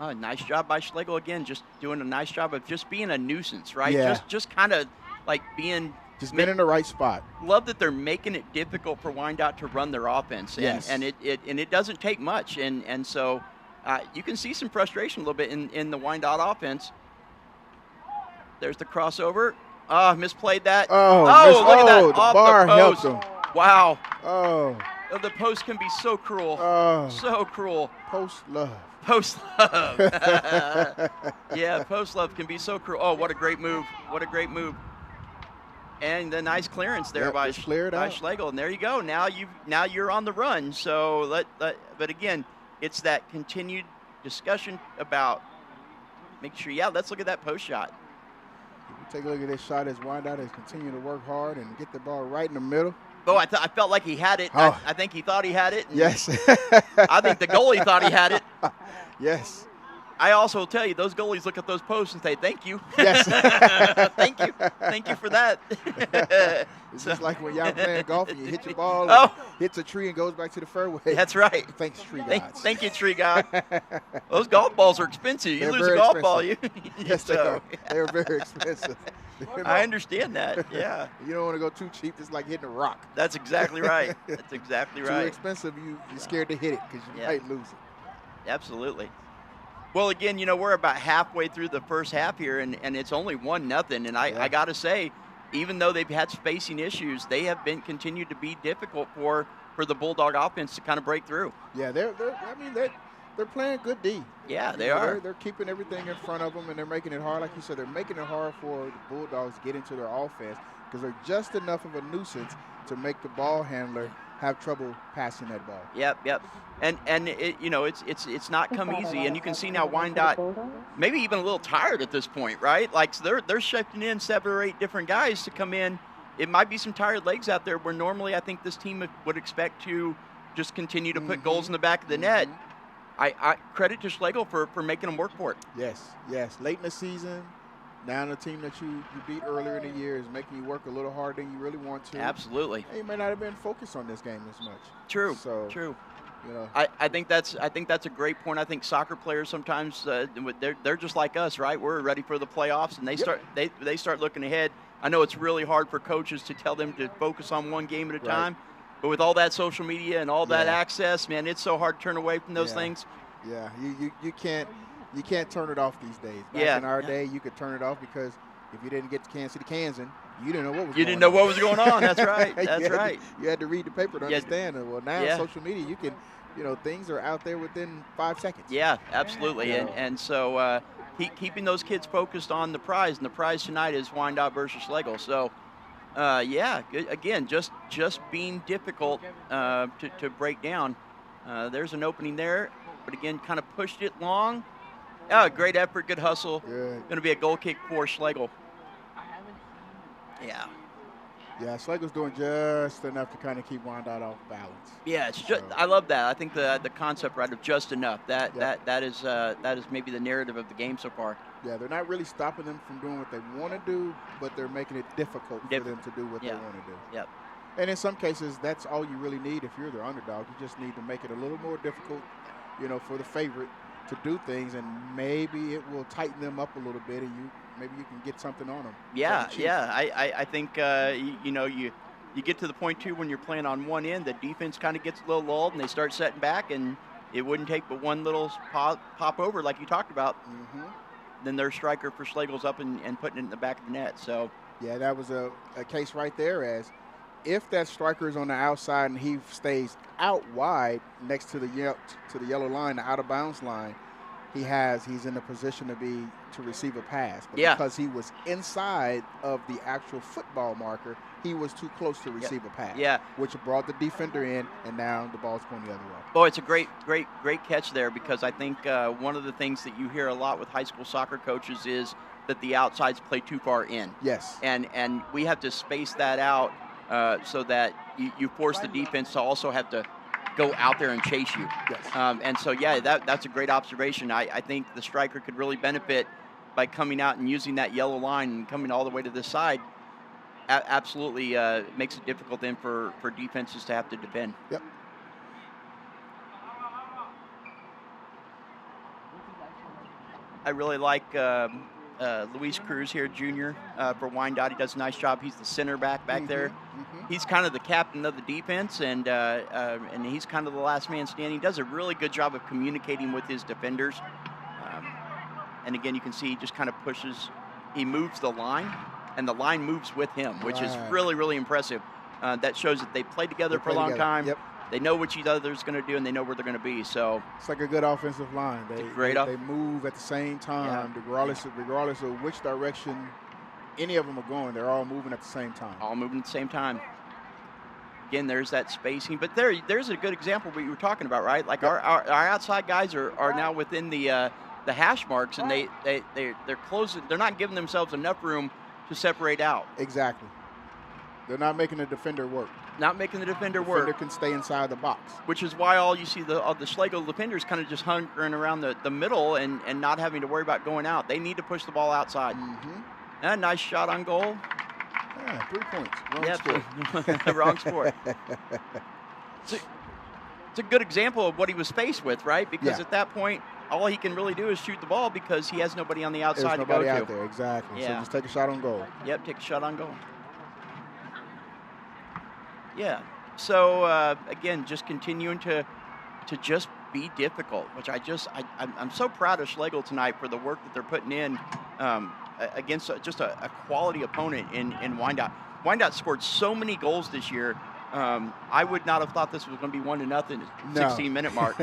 Oh, nice job by Schlagle again. Just doing a nice job of just being a nuisance, right? Yeah. Just kind of like being in the right spot. Love that they're making it difficult for Wyandotte to run their offense. Yes. And it doesn't take much. And so you can see some frustration a little bit in the Wyandotte offense. There's the crossover. Misplayed that. Look at that. The Off bar the post. helped him. Wow. Oh. The post can be so cruel. So cruel. Post love. Yeah, post love can be so cruel. Oh, what a great move. And the nice clearance there by Schlagle. And there you go. Now you're on the run. So but again, it's that continued discussion about making sure, let's look at that post shot. Take a look at this shot as Wyandotte is continuing to work hard and get the ball right in the middle. Oh, I felt like he had it. Oh. I think he thought he had it. Yes. I think the goalie thought he had it. Yes. I also will tell you, those goalies look at those posts and say, thank you. Yes. Thank you. Thank you for that. It's just like when y'all playing golf and you hit your ball and hits a tree and goes back to the fairway. That's right. Thanks, tree gods. Thank you, tree god. Those golf balls are expensive. You lose a golf ball. Yes, they are. They're very expensive. I understand that, yeah. You don't want to go too cheap. It's like hitting a rock. That's exactly right. Too expensive, you're scared to hit it because you might lose it. Absolutely. Well, again, we're about halfway through the first half here, and it's only 1-0. And I got to say, even though they've had spacing issues, they have continued to be difficult for the Bulldog offense to kind of break through. Yeah, they're playing good D. Yeah, they are. They're keeping everything in front of them, and they're making it hard. Like you said, they're making it hard for the Bulldogs to get into their offense because they're just enough of a nuisance to make the ball handler have trouble passing that ball. Yep. And it's not come easy, and you can see now Wyandotte maybe even a little tired at this point, right? Like they're shifting in 7 or 8 different guys to come in. It might be some tired legs out there where normally I think this team would expect to just continue to put goals in the back of the net. I credit to Schlagle for making them work for it. Yes. Late in the season, now the team that you beat earlier in the year is making you work a little harder than you really want to. Absolutely. And you may not have been focused on this game as much. True. I think that's a great point. I think soccer players sometimes they're just like us, right? We're ready for the playoffs, and they start looking ahead. I know it's really hard for coaches to tell them to focus on one game at a time. But with all that social media and all that access, man, it's so hard to turn away from those things. Yeah, you can't turn it off these days. Back in our day, you could turn it off because if you didn't get to Kansas City, You didn't know what was You didn't know what was going on. That's right. That's right. You had to read the paper to understand it. Well, now social media, you can, things are out there within 5 seconds. Yeah, absolutely. And so keeping those kids focused on the prize, and the prize tonight is Wyandotte versus Schlagle. So, good. Again, just being difficult to break down. There's an opening there, but again, kind of pushed it long. Oh, great effort, good hustle. Going to be a goal kick for Schlagle. Yeah. Yeah, Schlagle's doing just enough to kind of keep Wyandotte off balance. Yeah, it's just, I love that. I think the concept right of just enough. That is maybe the narrative of the game so far. Yeah, they're not really stopping them from doing what they want to do, but they're making it difficult for them to do what they want to do. Yep. And in some cases, that's all you really need if you're the underdog. You just need to make it a little more difficult, for the favorite to do things, and maybe it will tighten them up a little bit, and maybe you can get something on them. Yeah. I think you get to the point too when you're playing on one end, the defense kind of gets a little lulled, and they start setting back, and it wouldn't take but one little pop over, like you talked about. Mm-hmm. Then their striker for Schlagle's up and putting it in the back of the net. So yeah, that was a case right there. As if that striker is on the outside and he stays out wide next to the yellow line, the out of bounds line, he's in a position to receive a pass. But because he was inside of the actual football marker, he was too close to receive a pass. Yeah. Which brought the defender in, and now the ball's going the other way. Oh, it's a great catch there, because I think one of the things that you hear a lot with high school soccer coaches is that the outsides play too far in. Yes. And we have to space that out so that you force the defense to also have to go out there and chase you. Yes. And so, that's a great observation. I think the striker could really benefit by coming out and using that yellow line and coming all the way to this side. Absolutely makes it difficult then for defenses to have to defend. Yep. I really like Luis Cruz here, junior, for Wyandotte. He does a nice job. He's the center back there. Mm-hmm. He's kind of the captain of the defense, and he's kind of the last man standing. He does a really good job of communicating with his defenders. And again, you can see he just kind of pushes. He moves the line, and the line moves with him, which is really, really impressive. That shows that they played together for a long time. Yep. They know what each other's going to do, and they know where they're going to be. So it's like a good offensive line. They move at the same time, regardless of which direction any of them are going. They're all moving at the same time. All moving at the same time. Again, there's that spacing, but there's a good example what you were talking about, right? Like our outside guys are now within the hash marks, and they're closing. They're not giving themselves enough room to separate out. Exactly. They're not making the defender work. Not making the defender work. The defender can stay inside the box. Which is why all you see the Schlagle defenders kind of just hunkering around the middle and not having to worry about going out. They need to push the ball outside. Mm-hmm. And nice shot on goal. Yeah, 3 points. Wrong sport. Wrong sport. It's a good example of what he was faced with, right? Because at that point, all he can really do is shoot the ball because he has nobody on the outside to go to. There's nobody out there, exactly. Yeah. So just take a shot on goal. Yep, take a shot on goal. Yeah. So again, just continuing to just be difficult, which I'm so proud of Schlagle tonight for the work that they're putting in against just a quality opponent in Wyandotte. Wyandotte scored so many goals this year. I would not have thought this was going to be 1-0 at the 16-minute mark,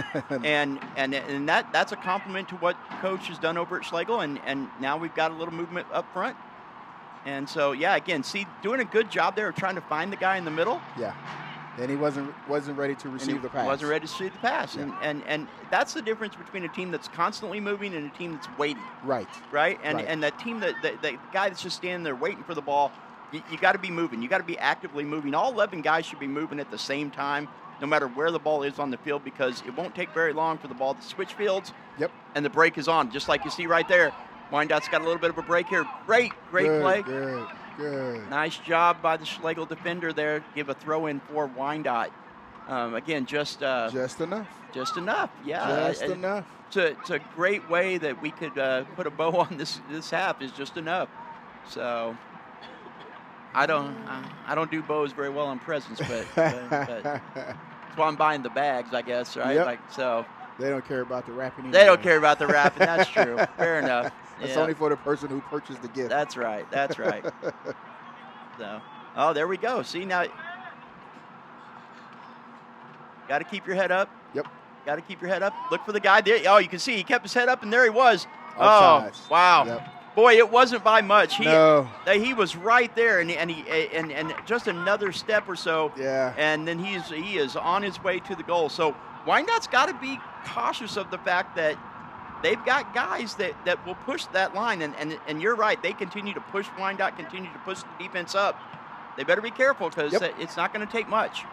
and that's a compliment to what coach has done over at Schlagle, and now we've got a little movement up front. And so, again, doing a good job there of trying to find the guy in the middle. Yeah. And he wasn't ready to receive the pass. Wasn't ready to receive the pass. Yeah. And that's the difference between a team that's constantly moving and a team that's waiting. Right. Right? And that team, the guy that's just standing there waiting for the ball, you got to be moving. You got to be actively moving. All 11 guys should be moving at the same time, no matter where the ball is on the field, because it won't take very long for the ball to switch fields. Yep. And the break is on, just like you see right there. Wyandotte's got a little bit of a break here. Great play. Good. Nice job by the Schlagle defender there. Give a throw in for Wyandotte. Again, just enough. Just enough. Yeah. Just enough. It's a great way that we could put a bow on this half. Is just enough. So I don't do bows very well on presents, but that's why I'm buying the bags, I guess. Right. Yep. Like so. They don't care about the wrapping. They don't care about the wrapping. That's true. Fair enough. It's only for the person who purchased the gift. That's right. So, oh, there we go. See, now, got to keep your head up. Yep. Got to keep your head up. Look for the guy there. Oh, you can see he kept his head up, and there he was. Offsides. Oh, wow. Yep. Boy, it wasn't by much. No. He was right there, and just another step or so. Yeah. And then he is on his way to the goal. So Wyandotte's got to be cautious of the fact that they've got guys that will push that line. And you're right. They continue to push Wyandotte, continue to push the defense up. They better be careful because it's not going to take much.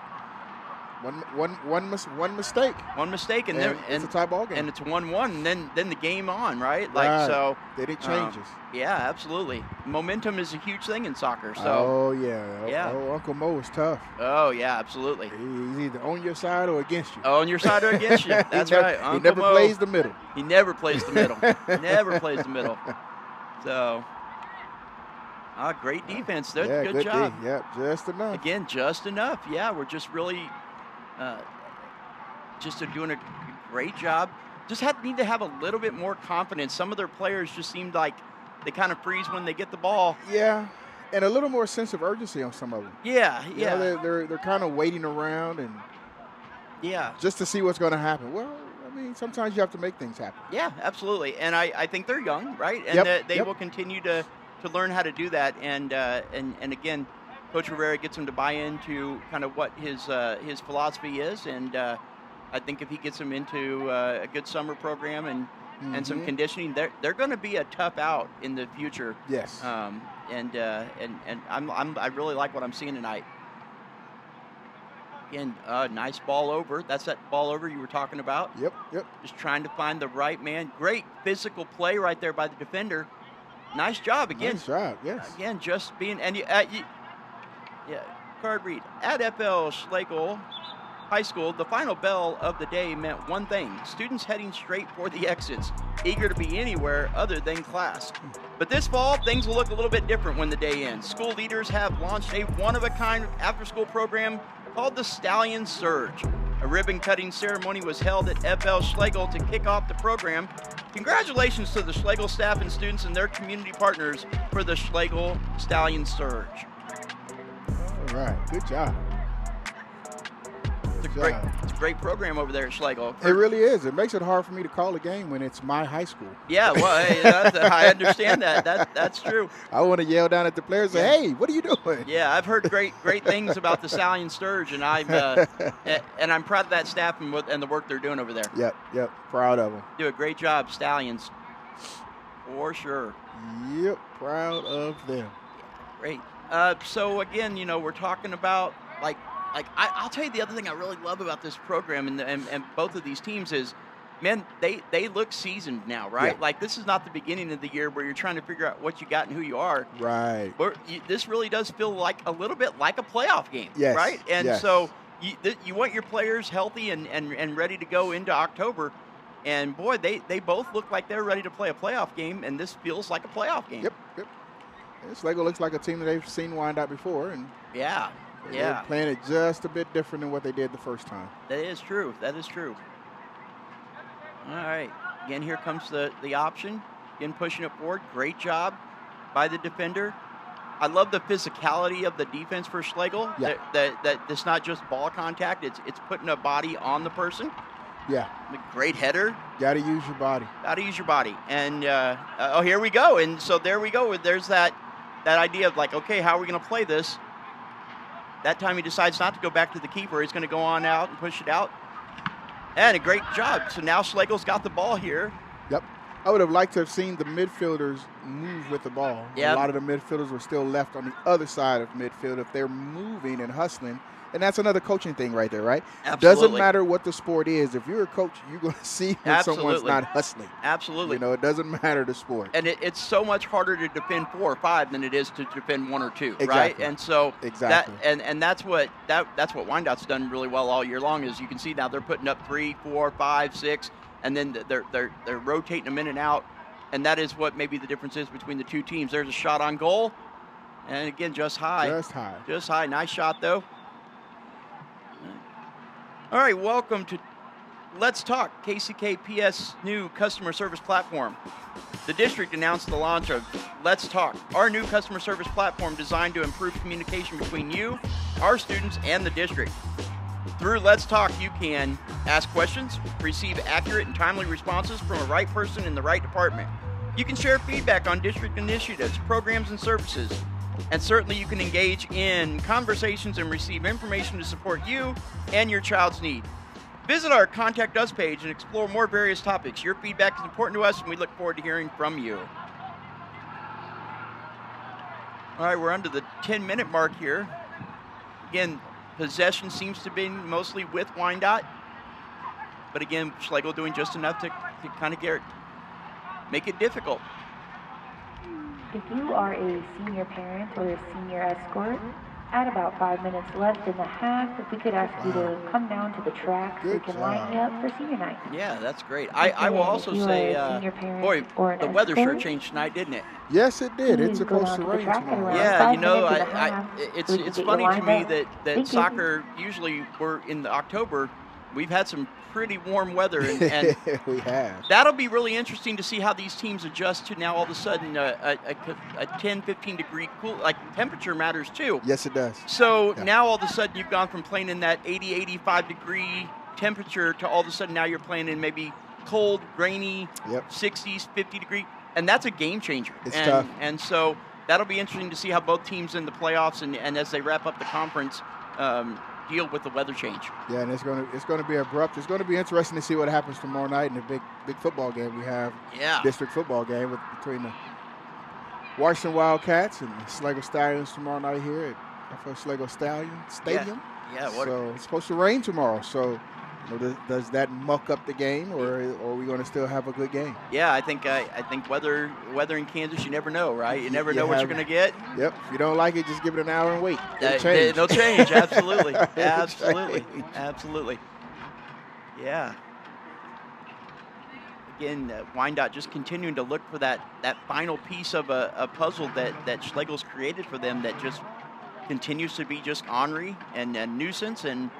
One mistake. One mistake, and then it's a tie ball game. And it's 1-1, and then the game on, right? Right. So then it changes. Yeah, absolutely. Momentum is a huge thing in soccer. So. Oh yeah. Yeah. Oh, Uncle Mo is tough. Oh yeah, absolutely. He's either on your side or against you. On your side or against you. That's right. Uncle He never Mo, plays the middle. He never plays the middle. Never plays the middle. So. Great defense. Good job. Yeah, just enough. Again, just enough. Yeah, we're just really. Just doing a great job. Just need to have a little bit more confidence. Some of their players just seemed like they kind of freeze when they get the ball. Yeah, and a little more sense of urgency on some of them. Yeah. You know, they're kind of waiting around and just to see what's going to happen. Well, I mean, sometimes you have to make things happen. Yeah, absolutely. And I think they're young, right? And they will continue to learn how to do that. And again, Coach Rivera gets them to buy into kind of what his philosophy is, and I think if he gets them into a good summer program and some conditioning, they're going to be a tough out in the future. Yes. And I really like what I'm seeing tonight. Again, nice ball over. That's that ball over you were talking about. Yep. Just trying to find the right man. Great physical play right there by the defender. Nice job again. Nice job. Yes. Again, just being card read. At FL Schlagle High School, the final bell of the day meant one thing: students heading straight for the exits, eager to be anywhere other than class. But this fall, things will look a little bit different when the day ends. School leaders have launched a one-of-a-kind after-school program called the Stallion Surge. A ribbon-cutting ceremony was held at FL Schlagle to kick off the program. Congratulations to the Schlagle staff and students and their community partners for the Schlagle Stallion Surge. All right, good job. It's a great program over there at Schlagle. It really is. It makes it hard for me to call a game when it's my high school. Yeah, well, hey, I understand that. That's true. I want to yell down at the players, say, "Hey, what are you doing?" Yeah, I've heard great things about the Stallion Surge, and I'm proud of that staff and the work they're doing over there. Yep. Proud of them. Do a great job, Stallions, for sure. Yep, proud of them. Great. So again, we're talking about I'll tell you the other thing I really love about this program and both of these teams is, man, they look seasoned now, right? Yeah. Like this is not the beginning of the year where you're trying to figure out what you got and who you are. Right. This really does feel like a little bit like a playoff game, yes. right? And yes. so you want your players healthy and ready to go into October. And boy, they both look like they're ready to play a playoff game, and this feels like a playoff game. Yep. Schlagle looks like a team that they've seen Wyandotte before, and they're playing it just a bit different than what they did the first time. That is true. All right. Again, here comes the option. Again, pushing it forward. Great job by the defender. I love the physicality of the defense for Schlagle. Yeah. That it's not just ball contact. It's putting a body on the person. Yeah. Great header. Got to use your body. And, here we go. And so there we go. There's that idea of okay, how are we going to play this? That time he decides not to go back to the keeper. He's going to go on out and push it out. And a great job. So now Schlagle's got the ball here. Yep. I would have liked to have seen the midfielders move with the ball. Yep. A lot of the midfielders were still left on the other side of midfield if they're moving and hustling. And that's another coaching thing right there, right? Absolutely. Doesn't matter what the sport is. If you're a coach, you're going to see when someone's not hustling. Absolutely. It doesn't matter the sport. And it's so much harder to defend 4 or 5 than it is to defend 1 or 2, exactly. right? And so exactly. that's what Wyandotte's done really well all year long. Is you can see now they're putting up 3, 4, 5, 6, and then they're rotating them in and out. And that is what maybe the difference is between the two teams. There's a shot on goal, and again just high. Just high. Nice shot though. All right, welcome to Let's Talk, KCKPS new customer service platform. the district announced the launch of Let's Talk, our new customer service platform designed to improve communication between you, our students, and the district. Through Let's Talk, you can ask questions, receive accurate and timely responses from a right person in the right department. You can share feedback on district initiatives, programs, and services. And certainly you can engage in conversations and receive information to support you and your child's need. Visit our Contact Us page and explore more various topics. Your feedback is important to us, and we look forward to hearing from you. All right, we're under the 10-minute mark here. Again, possession seems to be mostly with Wyandotte. But again, Schlagle doing just enough to kind of make it difficult. If you are a senior parent or a senior escort, at about 5 minutes left in the half, if we could ask you to come down to the track so we can line you up for senior night. Yeah, that's great. I will also say, boy, the weather sure changed tonight, didn't it? Yes, it did. It's supposed to rain tomorrow. Yeah, you know, it's funny to me that soccer, usually we're in October, we've had some pretty warm weather, and we have. That'll be really interesting to see how these teams adjust to now all of a sudden a 10, 15 degree cool, like temperature matters too. Yes, it does. So now all of a sudden you've gone from playing in that 80, 85 degree temperature to all of a sudden now you're playing in maybe cold, rainy, 60s, 50 degree, and that's a game changer. It's tough. And so that'll be interesting to see how both teams in the playoffs and as they wrap up the conference deal with the weather change. Yeah, and it's going to be abrupt. It's going to be interesting to see what happens tomorrow night in the big football game we have. Yeah. District football game between the Washington Wildcats and the Schlagle Stallions tomorrow night here at Schlagle Stadium. Yeah. So it's supposed to rain tomorrow. So does that muck up the game, or are we going to still have a good game? Yeah, I think weather in Kansas, you never know, right? You never know what you're going to get. Yep. If you don't like it, just give it an hour and wait. It'll change. Absolutely. Absolutely. Change. Absolutely. Yeah. Again, Wyandotte just continuing to look for that final piece of a puzzle that Schlagle's created for them that just continues to be just ornery and a nuisance and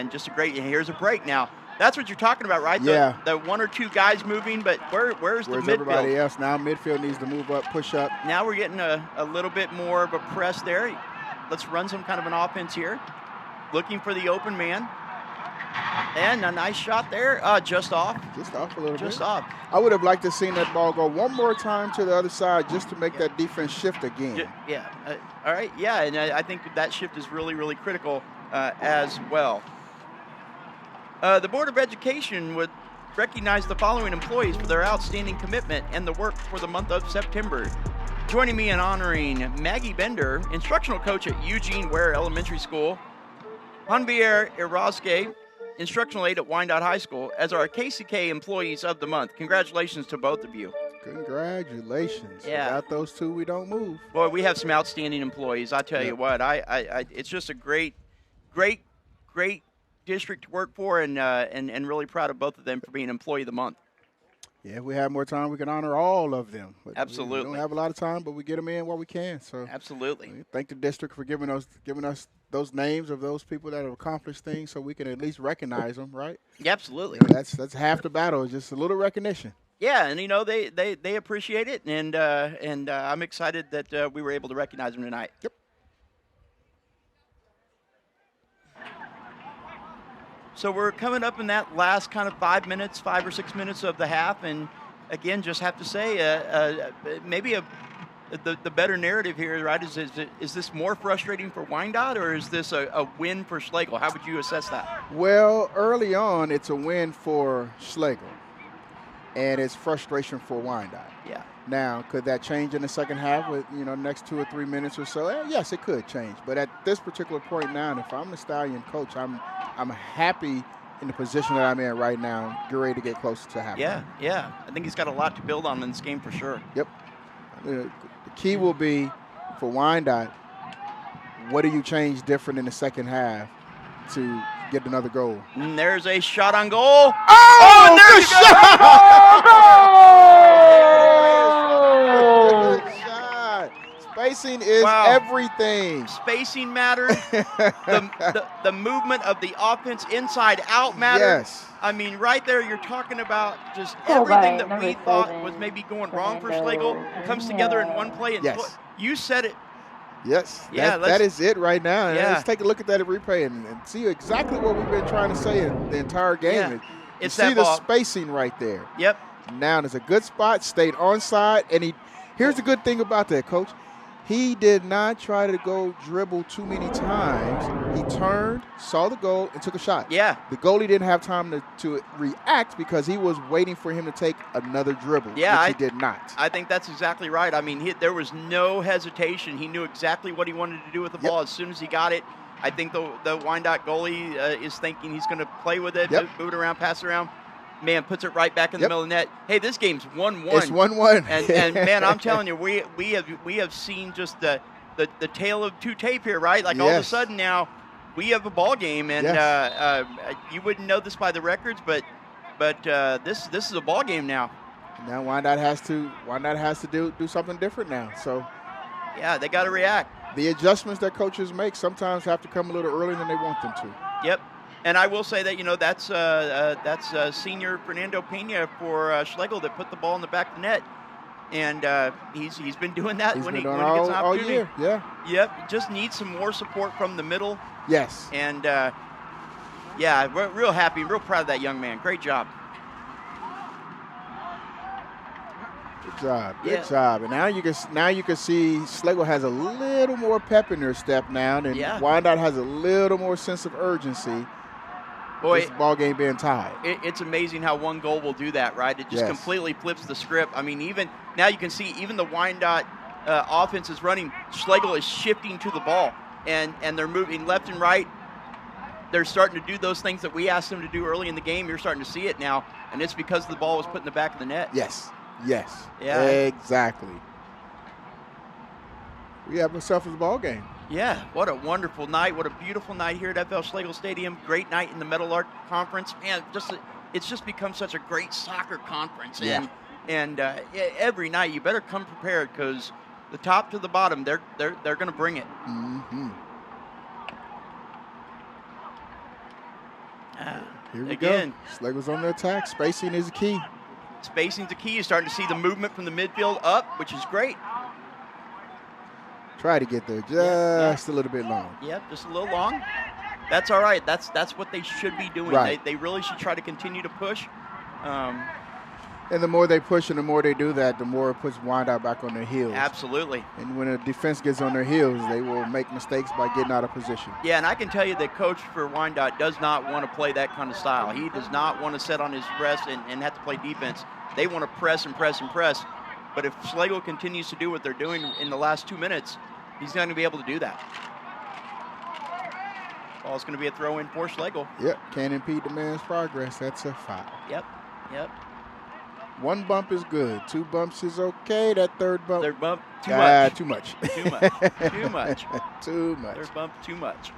just a great. Here's a break now. That's what you're talking about, right? Yeah. The one or two guys moving, but where's the midfield? Everybody else? Now midfield needs to move up, push up. Now we're getting a little bit more of a press there. Let's run some kind of an offense here. Looking for the open man. And a nice shot there. Just off. Just off a little bit. Just off. I would have liked to have seen that ball go one more time to the other side just to make that defense shift again. Yeah. All right. Yeah, and I think that shift is really, really critical as well. The Board of Education would recognize the following employees for their outstanding commitment and the work for the month of September. Joining me in honoring Maggie Bender, instructional coach at Eugene Ware Elementary School, Javier Irosque, instructional aide at Wyandotte High School, as our KCK Employees of the Month. Congratulations to both of you. Congratulations. Yeah. Without those two, we don't move. Boy, we have some outstanding employees. I tell you what, it's just a great district to work for, and really proud of both of them for being Employee of the Month. Yeah, if we have more time, we can honor all of them. But Absolutely. We don't have a lot of time, but we get them in while we can. So absolutely. Thank the district for giving us those names of those people that have accomplished things, so we can at least recognize them, right? Yeah, absolutely. You know, that's half the battle, is just a little recognition. Yeah, and they appreciate it, and I'm excited that we were able to recognize them tonight. Yep. So we're coming up in that last kind of 5 or 6 minutes of the half, and again, just have to say, maybe the better narrative here, right? Is this more frustrating for Wyandotte, or is this a win for Schlagle? How would you assess that? Well, early on, it's a win for Schlagle, and it's frustration for Wyandotte. Yeah. Now, could that change in the second half with, next 2 or 3 minutes or so? Yes, it could change. But at this particular point now, if I'm the Stallion coach, I'm happy in the position that I'm in right now, get ready to get closer to halftime. Yeah. I think he's got a lot to build on in this game for sure. Yep. The key will be for Wyandotte, what do you change different in the second half to get another goal? And there's a shot on goal. Oh, and there's good shot! Good shot. Spacing is everything. Spacing mattered. the movement of the offense inside out mattered. Yes. I mean, right there, you're talking about just Goal by everything that number we thought 7, was maybe going wrong for Fernando Schlagle comes together in one play. And Yes. you said it. Yes, Yeah, that is it right now. Yeah. Let's take a look at that replay and see exactly what we've been trying to say in the entire game. Yeah. You It's see that the ball. spacing right there. Yep. Now there's a good spot, stayed onside, and here's the good thing about that, Coach. He did not try to go dribble too many times. He turned, saw the goal, and took a shot. Yeah. The goalie didn't have time to react because he was waiting for him to take another dribble, which he did not. I think that's exactly right. I mean, there was no hesitation. He knew exactly what he wanted to do with the ball as soon as he got it. I think the Wyandotte goalie is thinking he's going to play with it, move it around, pass it around. Man, puts it right back in the middle of the net. Hey, this game's 1-1. It's 1-1. And man, I'm telling you, we have seen just the tale of two tape here, right? Like all of a sudden now, we have a ball game, and you wouldn't know this by the records, but this is a ball game now. Now Wyandotte has to do something different now. So yeah, they got to react. The adjustments that coaches make sometimes have to come a little earlier than they want them to. Yep. And I will say that, that's senior Fernando Pena for Schlagle that put the ball in the back of the net. And he's been doing that when he gets an opportunity. All year, yeah. Yep, just needs some more support from the middle. Yes. And, we're real happy, real proud of that young man. Great job. Good job. And now you can see Schlagle has a little more pep in their step now, and Wyandotte has a little more sense of urgency. Boy, this ball game being tied. It's amazing how one goal will do that, right? It just completely flips the script. I mean, even now you can see even the Wyandotte offense is running. Schlagle is shifting to the ball, and they're moving left and right. They're starting to do those things that we asked them to do early in the game. You're starting to see it now, and it's because the ball was put in the back of the net. Yes. Yes. Yeah. Exactly. We have ourselves a ball game. Yeah, what a wonderful night. What a beautiful night here at FL Schlagle Stadium. Great night in the Metal Arc Conference. Man, it's just become such a great soccer conference. Yeah. And every night you better come prepared because the top to the bottom, they're going to bring it. Mm-hmm. Here we Again, go. Schlagle's on the attack. Spacing is the key. Spacing's the key. You're starting to see the movement from the midfield up, which is great. Try to get there just a little bit long. Yep, just a little long. That's all right. That's what they should be doing. Right. They really should try to continue to push. And the more they push and the more they do that, the more it puts Wyandotte back on their heels. Absolutely. And when a defense gets on their heels, they will make mistakes by getting out of position. Yeah, and I can tell you that coach for Wyandotte does not want to play that kind of style. He does not want to sit on his rest and have to play defense. They want to press and press and press. But if Schlagle continues to do what they're doing in the last 2 minutes, he's going to be able to do that. Ball's going to be a throw in for Schlagle. Yep, can't impede the man's progress. That's a foul. Yep. One bump is good. 2 bumps is okay. That third bump. Third bump, too much. Too much. Too much. Too much. Too much. Third bump, too much.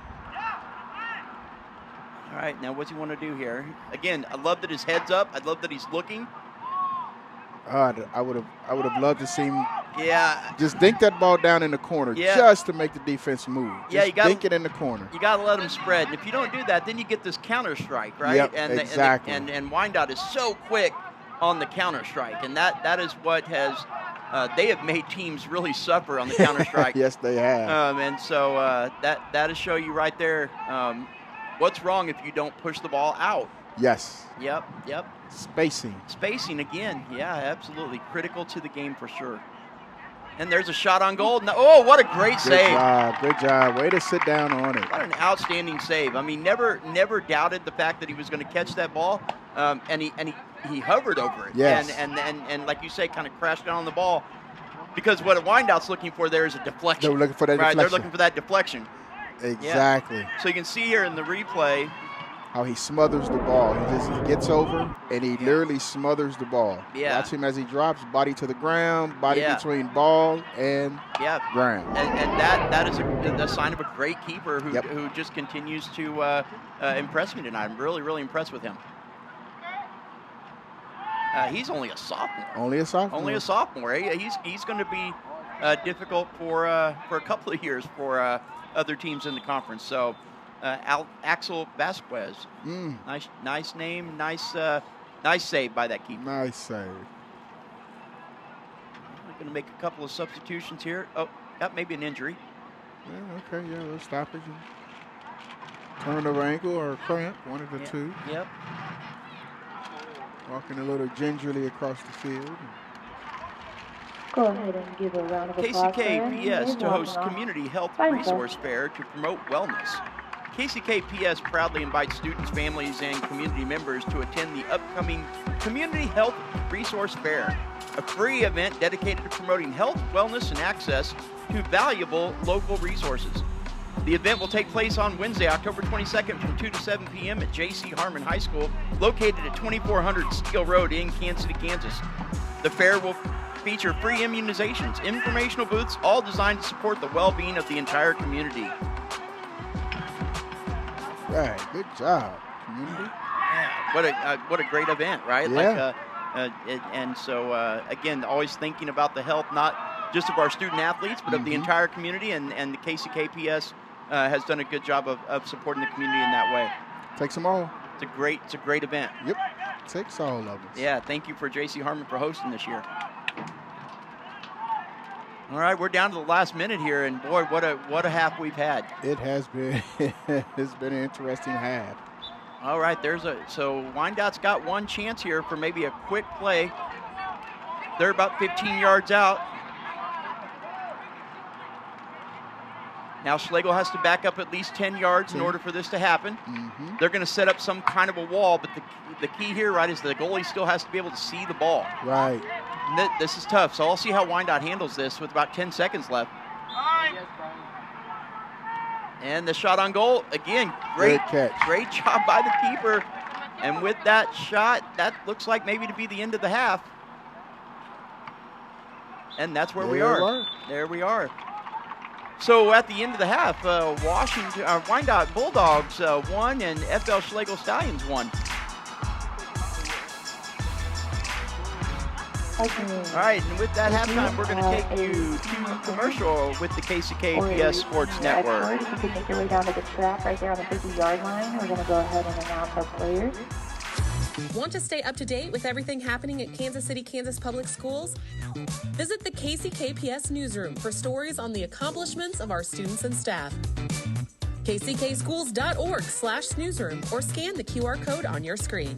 All right, now what's he want to do here? Again, I love that his head's up. I love that he's looking. I would have loved to see him. Yeah. Just dink that ball down in the corner, just to make the defense move. Yeah, just dink it in the corner. You got to let him spread, and if you don't do that, then you get this counter strike, right? Yep, and exactly. And Wyandotte is so quick on the counter strike, and that is what has they have made teams really suffer on the counter strike. Yes, they have. And so that'll show you right there what's wrong if you don't push the ball out. Yes. Yep. Spacing again. Yeah, absolutely. Critical to the game for sure. And there's a shot on goal. Oh, what a great save. Good job. Way to sit down on it. What an outstanding save. I mean, never doubted the fact that he was going to catch that ball. And he hovered over it. Yes. And like you say, kind of crashed down on the ball. Because what Wyandotte's looking for there is a deflection. They're looking for that deflection. They're looking for that deflection. Exactly. Yeah. So you can see here in the replay how he smothers the ball. He gets over and he literally smothers the ball. Yeah. Watch him as he drops, body to the ground, body between ball and ground. And that is a sign of a great keeper who just continues to impress me tonight. I'm really, really impressed with him. He's only a sophomore. Only a sophomore. Only a sophomore. He's going to be difficult for a couple of years for other teams in the conference. So Axel Vasquez, nice name, nice save by that keeper. Nice save. I'm going to make a couple of substitutions here. Oh, got maybe an injury. Yeah, okay, yeah, a little stoppage. Turn of ankle or cramp, one of the two. Yep. Walking a little gingerly across the field. Go ahead and give a round of applause. KCKPS to host Community Health Resource Fair to promote wellness. KCKPS proudly invites students, families, and community members to attend the upcoming Community Health Resource Fair, a free event dedicated to promoting health, wellness, and access to valuable local resources. The event will take place on Wednesday, October 22nd from 2 to 7 p.m. at J.C. Harmon High School, located at 2400 Steel Road in Kansas City, Kansas. The fair will feature free immunizations, informational booths, all designed to support the well-being of the entire community. Right, good job, community. Yeah, what a great event, right? Yeah. And so again, always thinking about the health, not just of our student athletes, but of the entire community, and the KCKPS has done a good job of supporting the community in that way. Takes them all. It's a great event. Yep, takes all of us. Yeah, thank you for J.C. Harmon for hosting this year. All right, we're down to the last minute here, and boy, what a half we've had. It has been. It's been an interesting half. All right, so Wyandotte's got one chance here for maybe a quick play. They're about 15 yards out. Now Schlagle has to back up at least 10 yards in order for this to happen. They're going to set up some kind of a wall, but the key here, right, is the goalie still has to be able to see the ball. Right. This is tough, so I'll see how Wyandotte handles this with about 10 seconds left. And the shot on goal, again, great catch. Great job by the keeper. And with that shot, that looks like maybe to be the end of the half. And that's where we are. There we are. So at the end of the half, Wyandotte Bulldogs won and FL Schlagle Stallions won. All right, and with that halftime, we're going to take you to commercial with the KCKPS Sports Network. If you could make your way down to the track right there on the 50-yard line, we're going to go ahead and announce our players. Want to stay up to date with everything happening at Kansas City, Kansas Public Schools? Visit the KCKPS newsroom for stories on the accomplishments of our students and staff. kckschools.org/newsroom or scan the QR code on your screen.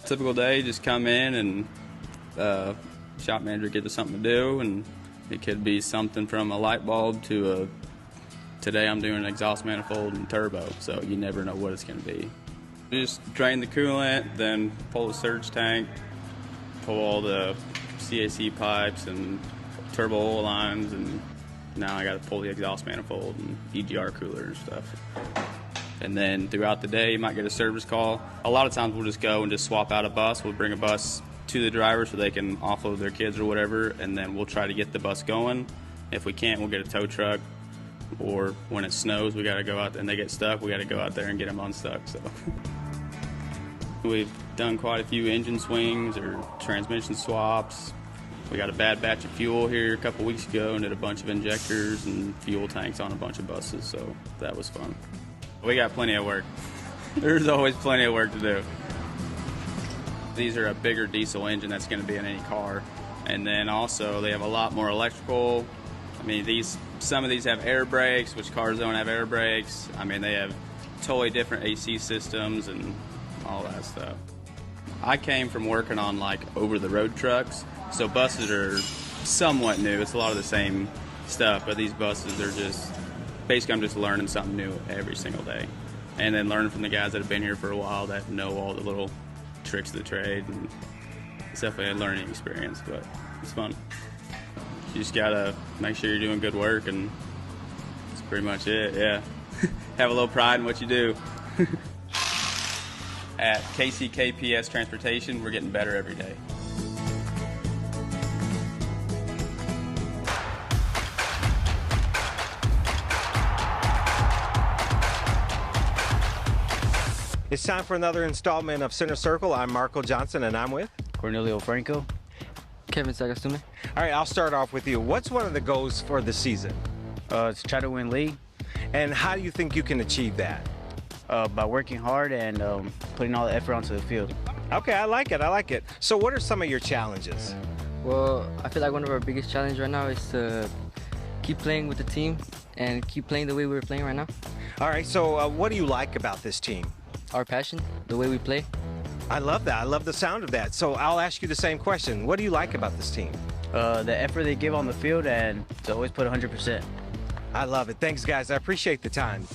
Typical day, just come in and shop manager gives us something to do, and it could be something from a light bulb to today I'm doing an exhaust manifold and turbo, so you never know what it's going to be. Just drain the coolant, then pull the surge tank, pull all the CAC pipes and turbo oil lines, and now I got to pull the exhaust manifold and EGR cooler and stuff. And then throughout the day, you might get a service call. A lot of times we'll just go and just swap out a bus. We'll bring a bus to the driver so they can offload their kids or whatever, and then we'll try to get the bus going. If we can't, we'll get a tow truck. Or when it snows, we got to go out and they get stuck, we got to go out there and get them unstuck. So we've done quite a few engine swings or transmission swaps. We got a bad batch of fuel here a couple weeks ago and did a bunch of injectors and fuel tanks on a bunch of buses, so that was fun. We got plenty of work. There's always plenty of work to do. These are a bigger diesel engine that's going to be in any car. And then also they have a lot more electrical. I mean, some of these have air brakes, which cars don't have air brakes. I mean, they have totally different AC systems and all that stuff. I came from working on like over-the-road trucks, so buses are somewhat new. It's a lot of the same stuff, but these buses are just, basically I'm just learning something new every single day. And then learning from the guys that have been here for a while that know all the little tricks of the trade. And it's definitely a learning experience, but it's fun. You just gotta make sure you're doing good work, and that's pretty much it, yeah. Have a little pride in what you do. At KCKPS Transportation, we're getting better every day. It's time for another installment of Center Circle. I'm Marco Johnson, and I'm with Cornelio Franco. Kevin Sagastume. All right, I'll start off with you. What's one of the goals for the season? To try to win league. And how do you think you can achieve that? By working hard and putting all the effort onto the field. Okay, I like it. So what are some of your challenges? Well, I feel like one of our biggest challenges right now is to keep playing with the team and keep playing the way we're playing right now. All right, so what do you like about this team? Our passion, the way we play. I love that. I love the sound of that. So I'll ask you the same question. What do you like about this team? The effort they give on the field and to always put 100%. I love it. Thanks, guys. I appreciate the time.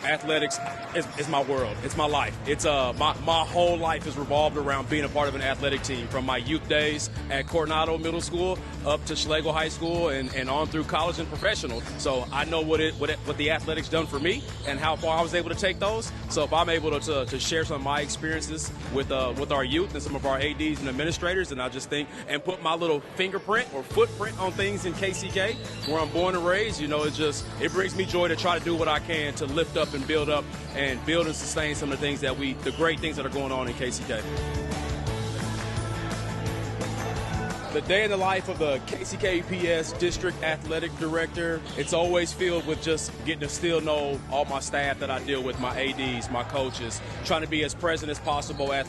Athletics is my world. It's my life. It's my whole life is revolved around being a part of an athletic team, from my youth days at Coronado Middle School up to Schlagle High School and on through college and professional. So I know what the athletics done for me and how far I was able to take those. So if I'm able to share some of my experiences with our youth and some of our ADs and administrators, and I just think and put my little fingerprint or footprint on things in KCK, where I'm born and raised, it brings me joy to try to do what I can to lift up and build and sustain some of the great things that are going on in KCK. The day in the life of the KCKPS District Athletic Director, it's always filled with just getting to still know all my staff that I deal with, my ADs, my coaches, trying to be as present as possible at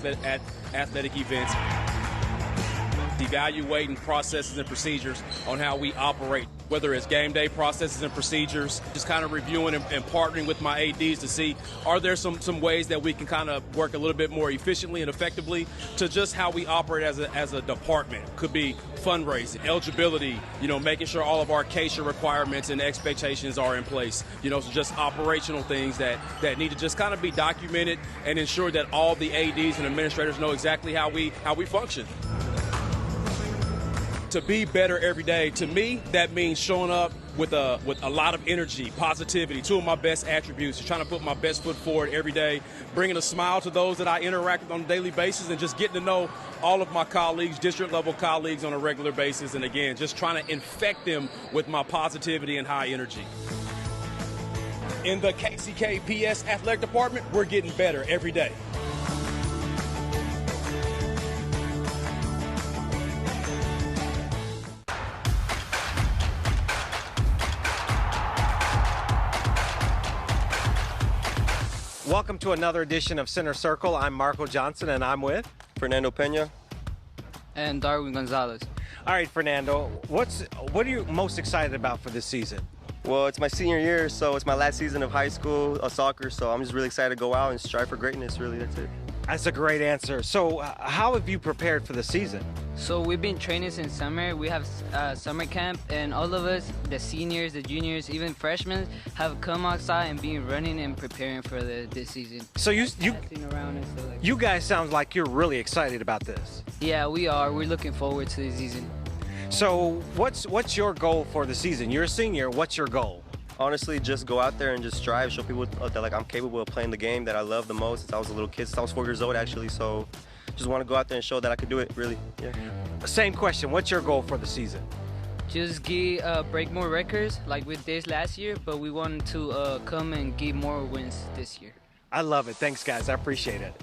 athletic events, evaluating processes and procedures on how we operate, whether it's game day processes and procedures, just kind of reviewing and partnering with my ADs to see, are there some ways that we can kind of work a little bit more efficiently and effectively to just how we operate as a department. Could be fundraising, eligibility, making sure all of our CASA requirements and expectations are in place, so just operational things that need to just kind of be documented and ensure that all the ADs and administrators know exactly how we function. To be better every day, to me, that means showing up with a lot of energy, positivity. Two of my best attributes is trying to put my best foot forward every day, bringing a smile to those that I interact with on a daily basis, and just getting to know all of my colleagues, district-level colleagues on a regular basis, and again, just trying to infect them with my positivity and high energy. In the KCKPS Athletic Department, we're getting better every day. Welcome to another edition of Center Circle. I'm Marco Johnson, and I'm with Fernando Pena and Darwin Gonzalez. All right, Fernando, what are you most excited about for this season? Well, it's my senior year, so it's my last season of high school soccer, so I'm just really excited to go out and strive for greatness, really, that's it. That's a great answer. So how have you prepared for the season? So we've been training since summer. We have summer camp, and all of us, the seniors, the juniors, even freshmen, have come outside and been running and preparing for this season. So you around and stuff like that. you guys sound like you're really excited about this. Yeah, we are. We're looking forward to the season. So what's your goal for the season? You're a senior. What's your goal? Honestly, just go out there and just strive, show people that like I'm capable of playing the game that I love the most since I was a little kid, since I was 4 years old actually. So just want to go out there and show that I could do it, really. Yeah. Same question. What's your goal for the season? Just break more records like we did last year, but we want to come and get more wins this year. I love it. Thanks, guys. I appreciate it.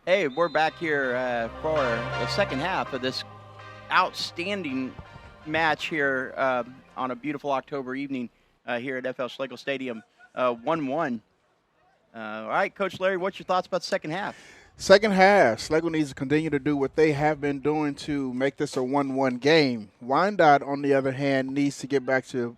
Hey, we're back here for the second half of this outstanding match here on a beautiful October evening here at FL Schlagle Stadium, 1-1. All right, Coach Larry, what's your thoughts about the second half? Second half, Schlagle needs to continue to do what they have been doing to make this a 1-1 game. Wyandotte, on the other hand, needs to get back to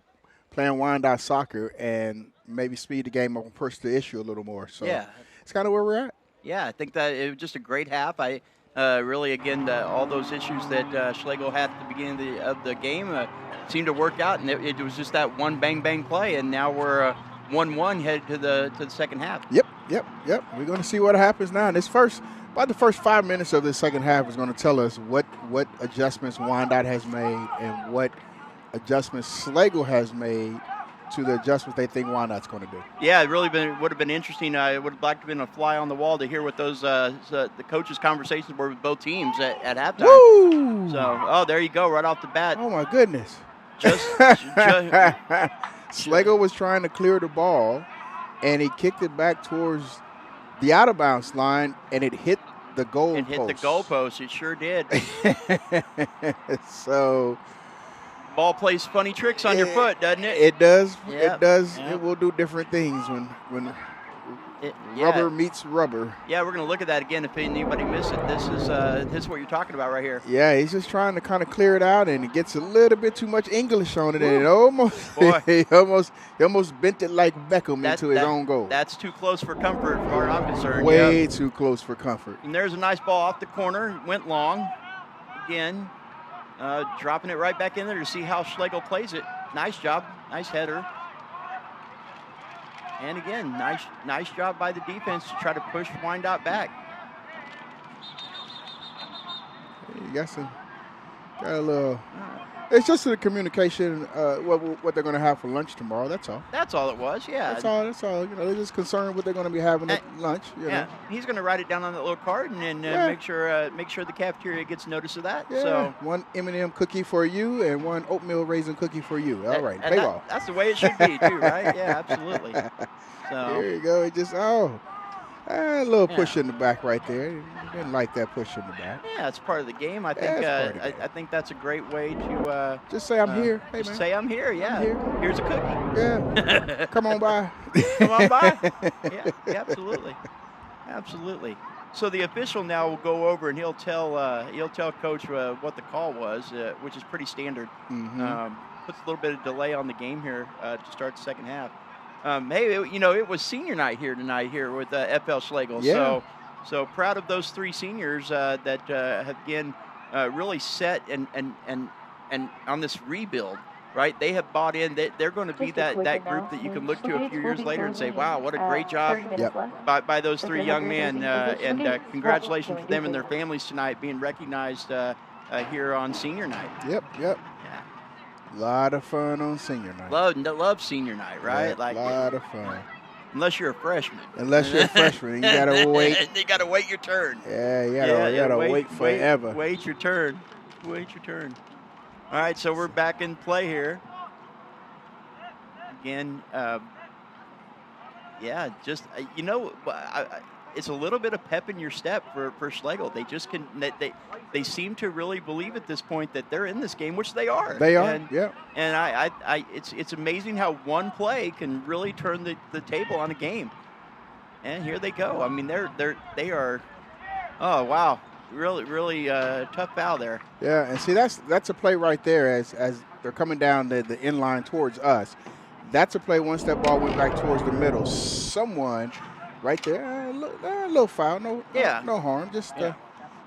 playing Wyandotte soccer and maybe speed the game up and push the issue a little more. So yeah, it's kind of where we're at. Yeah, I think that it was just a great half. I really, again, all those issues that Schlagle had at the beginning of the game seemed to work out, and it was just that one bang-bang play, and now we're 1-1 headed to the second half. Yep. We're going to see what happens now. And about the first 5 minutes of the second half is going to tell us what adjustments Wyandotte has made and what adjustments Schlagle has made to the adjustments they think Wyandotte's going to do. Yeah, it really would have been interesting. I would have liked to have been a fly on the wall to hear what those the coaches' conversations were with both teams at halftime. Woo! So, there you go, right off the bat. Oh, my goodness. Schlagle was trying to clear the ball, and he kicked it back towards the out-of-bounds line, and it hit the goal post. It hit the goal post. It sure did. So ball plays funny tricks on your foot, doesn't it? It does. Yep. It does. Yep. It will do different things when rubber meets rubber. Yeah, we're going to look at that again if anybody missed it. This is what you're talking about right here. Yeah, he's just trying to kind of clear it out, and it gets a little bit too much English on it, and it he almost bent it like Beckham into his own goal. That's too close for comfort, as far as I'm concerned. Way too close for comfort. And there's a nice ball off the corner, went long. Again, dropping it right back in there to see how Schlagle plays it. Nice job, nice header. And again, nice job by the defense to try to push Wyandotte back. You got some Got a little. It's just the communication. What they're going to have for lunch tomorrow. That's all. That's all it was. Yeah. That's all. They're just concerned what they're going to be having at lunch. Yeah. He's going to write it down on that little card and make sure the cafeteria gets notice of that. Yeah. So one M&M cookie for you and one oatmeal raisin cookie for you. All right. Paywall. That's the way it should be too, right? Yeah, absolutely. So there you go. It just a little push in the back right there. Didn't like that push in the back. Yeah, it's part of the game. I think. I think that's a great way to just say I'm here. Hey, just man. say I'm here. Yeah. I'm here. Here's a cookie. Yeah. Come on by. Come on by. Yeah, absolutely. So the official now will go over and he'll tell Coach what the call was, which is pretty standard. Mm-hmm. Puts a little bit of delay on the game here to start the second half. Hey, it was senior night here tonight here with FL Schlagle. Yeah. So proud of those three seniors that have again really set and on this rebuild, right? They have bought in. They're going to be that group that you can look to a few years later and say, wow, what a great job by those three young men. And congratulations to them and their families tonight being recognized here on senior night. Yep. Yeah. A lot of fun on senior night. Love senior night, right? Yeah, a lot of fun. Unless you're a freshman. Unless you're a freshman, you gotta wait. You gotta wait your turn. Yeah, you gotta wait forever. Wait your turn. Wait your turn. All right, so we're back in play here. Again, it's a little bit of pep in your step for Schlagle. They just can. They seem to really believe at this point that they're in this game, which they are. They are. And, yeah. And it's amazing how one play can really turn the table on a game. And here they go. I mean, they are. Oh wow, really tough foul there. Yeah, and see that's a play right there as they're coming down the end line towards us. That's a play once that ball went back towards the middle. Someone. Right there, a little foul, no harm, just a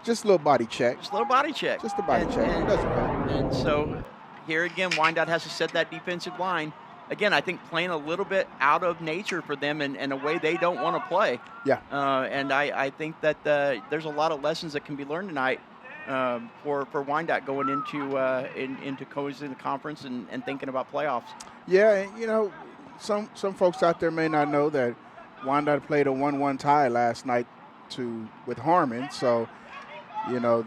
little body check. Just a little body check. Just a body check. It doesn't hurt. And so here again, Wyandotte has to set that defensive line. Again, I think playing a little bit out of nature for them and a way they don't want to play. Yeah. And I think that there's a lot of lessons that can be learned tonight for Wyandotte going into closing the conference and thinking about playoffs. Yeah, and some folks out there may not know that Wyandotte played a 1-1 tie last night with Harmon, so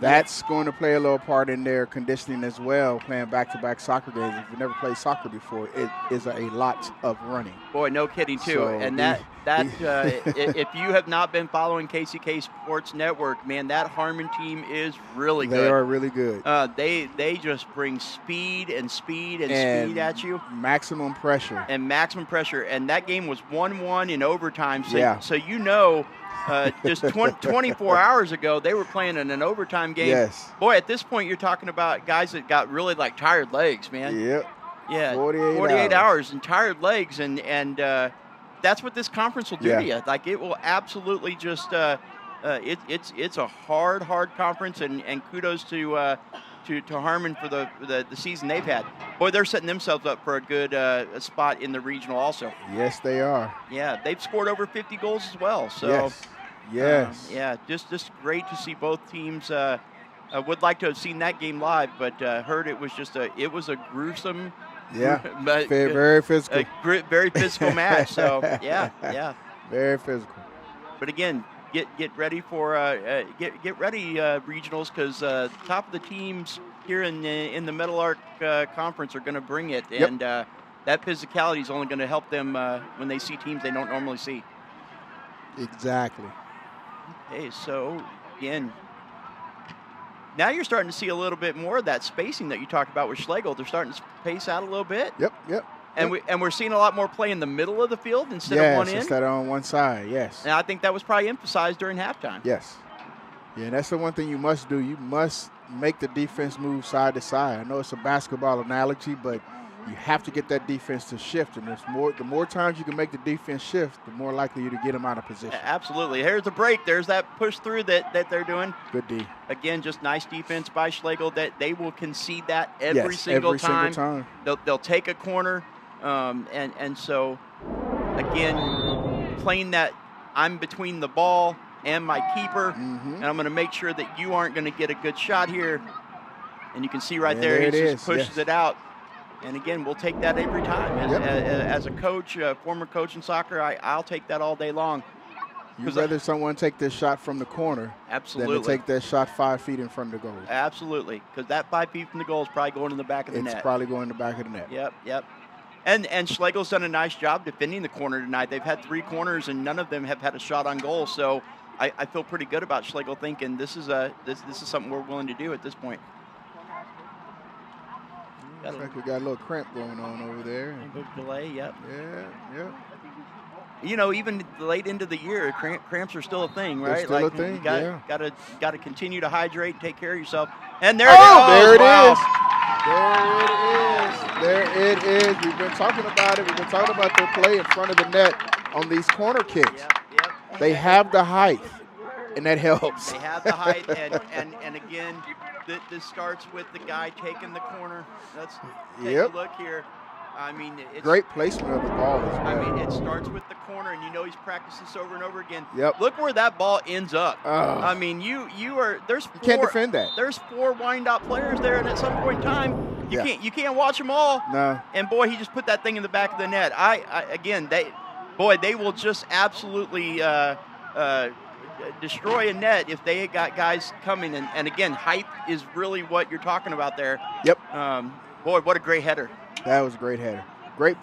that's going to play a little part in their conditioning as well. Playing back-to-back soccer games. If you've never played soccer before, it is a lot of running. Boy, no kidding too. So and if you have not been following KCK Sports Network, man, that Harmon team is really good. They are really good. They just bring speed and speed at you. Maximum pressure. And that game was 1-1 in overtime. So, yeah. So just 24 hours ago, they were playing in an overtime game. Yes. Boy, at this point, you're talking about guys that got really like tired legs, man. Yep. Yeah. 48 hours and tired legs, and that's what this conference will do to you. Like it will absolutely just it's a hard conference, and kudos to Harmon for the season they've had. Boy, they're setting themselves up for a good spot in the regional also. Yes, they are. Yeah, they've scored over 50 goals as well. So yes. Just great to see both teams. Would like to have seen that game live, but heard it was a gruesome. Yeah, but very physical. Very physical match. So yeah. Very physical. But again, get ready for get ready regionals, because top of the teams here in the Meadowlark Conference are going to bring it, and that physicality is only going to help them when they see teams they don't normally see. Exactly. Okay, so again. Now you're starting to see a little bit more of that spacing that you talked about with Schlagle. They're starting to space out a little bit. Yep. And we're seeing a lot more play in the middle of the field instead of one end. Yes, instead of on one side, yes. And I think that was probably emphasized during halftime. Yes. Yeah, and that's the one thing you must do. You must make the defense move side to side. I know it's a basketball analogy, but you have to get that defense to shift. And the more times you can make the defense shift, the more likely you to get them out of position. Absolutely. Here's the break. There's that push through that they're doing. Good D. Again, just nice defense by Schlagle. That they will concede that every single time. They'll take a corner, and so again, playing that I'm between the ball and my keeper, and I'm going to make sure that you aren't going to get a good shot here. And you can see right Yeah, there, he there it just is, pushes yes. it out. And again, we'll take that every time. As a coach, former coach in soccer, I'll take that all day long. You'd rather someone take this shot from the corner Absolutely. than to take that shot 5 feet in front of the goal. Absolutely, because that 5 feet from the goal is probably going in the back of the net. It's probably going in the back of the net. Yep. And Schlagle's done a nice job defending the corner tonight. They've had 3 corners, and none of them have had a shot on goal. So I feel pretty good about Schlagle thinking this is something we're willing to do at this point. Looks like we got a little cramp going on over there. A bit delay, yep. Yeah. You know, even late into the year, cramps are still a thing, right? They're still a thing, you yeah. got to continue to hydrate and take care of yourself. And there There it it is. There it is. We've been talking about it. We've been talking about their play in front of the net on these corner kicks. Yep. They have the height, and that helps. They have the height, and again, this starts with the guy taking the corner. Let's take a look here. I mean, it's great placement of the ball as well. I mean, it starts with the corner, and you know he's practiced this over and over again. Yep. Look where that ball ends up. I mean, you can't defend that. There's 4 Wyandotte players there, and at some point in time, you can't watch them all. No. And boy, he just put that thing in the back of the net. They will just absolutely destroy a net if they got guys coming. And again, height is really what you're talking about there. Yep. Boy, what a great header. That was a great header. Great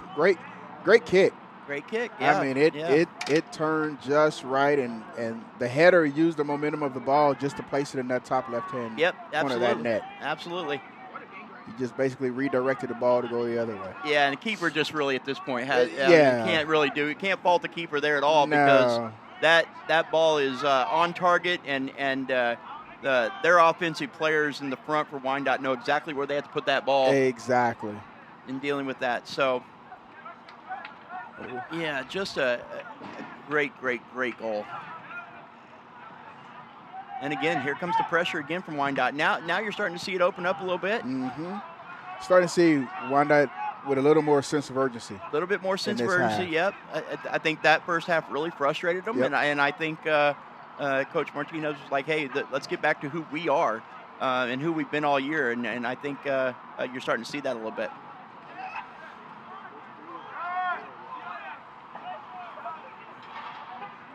kick. Great kick. Yeah. I mean, it turned just right, and the header used the momentum of the ball just to place it in that top left-hand corner of that net. Absolutely. He just basically redirected the ball to go the other way. Yeah, and the keeper just really at this point has. You can't fault the keeper there at all because that ball is on target, and their offensive players in the front for Wyandotte know exactly where they have to put that ball. Exactly. In dealing with that. So, yeah, just a great goal. And again, here comes the pressure again from Wyandotte. Now you're starting to see it open up a little bit. Mm-hmm. Starting to see Wyandotte with a little more sense of urgency. A little bit more sense of urgency, yep. I think that first half really frustrated them, and I think Coach Martinez was like, hey, let's get back to who we are and who we've been all year, and I think you're starting to see that a little bit.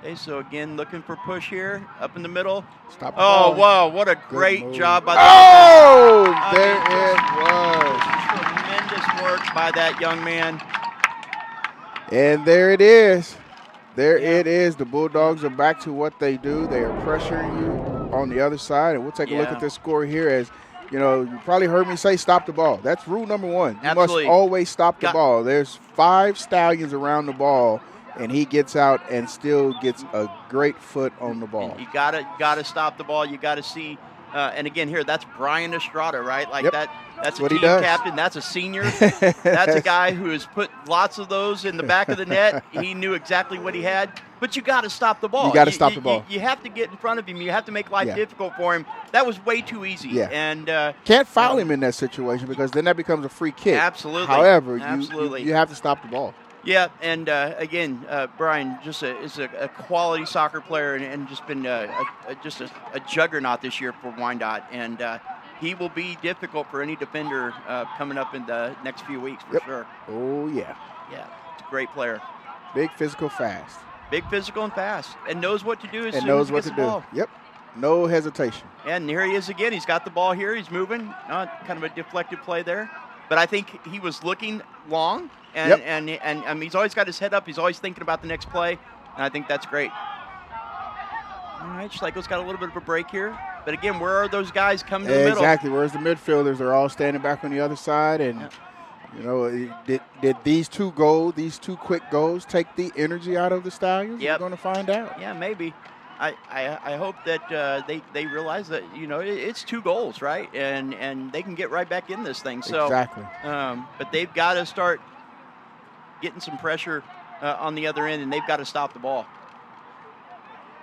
Okay, so again, looking for push here, up in the middle. Stop. Oh, wow, what a great job by there it was. Tremendous work by that young man. And there it is. It is. The Bulldogs are back to what they do. They are pressuring you on the other side. And we'll take a look at this score here as, you know, you probably heard me say stop the ball. That's rule number 1. You must always stop the ball. There's 5 Stallions around the ball, and he gets out and still gets a great foot on the ball. And you gotta stop the ball. You gotta see, and again here, that's Brian Estrada, right? Like that's a team captain. That's a senior. That's a guy who has put lots of those in the back of the net. He knew exactly what he had. But you got to stop the ball. You got to stop the ball. You have to get in front of him. You have to make life difficult for him. That was way too easy. Yeah. And can't foul him in that situation because then that becomes a free kick. Absolutely. However, you have to stop the ball. Yeah, and again, Brian is a quality soccer player and just been just a juggernaut this year for Wyandotte, and he will be difficult for any defender coming up in the next few weeks for sure. Oh yeah. Yeah, he's a great player. Big, physical, fast. Big, physical, and fast, and knows what to do as and soon knows as he what gets to the do. ball. Yep. No hesitation. And here he is again. He's got the ball here. He's moving. Kind of a deflected play there. But I think he was looking long, and he's always got his head up. He's always thinking about the next play, and I think that's great. All right, Schlagle's got a little bit of a break here. But again, where are those guys coming to the middle? Exactly. Where's the midfielders? They're all standing back on the other side. And, you know, did these two quick goals take the energy out of the Stallions? We're going to find out. Yeah, maybe. I hope that they realize that, you know, it's 2 goals, right? And they can get right back in this thing. So, exactly. But they've got to start getting some pressure on the other end, and they've got to stop the ball.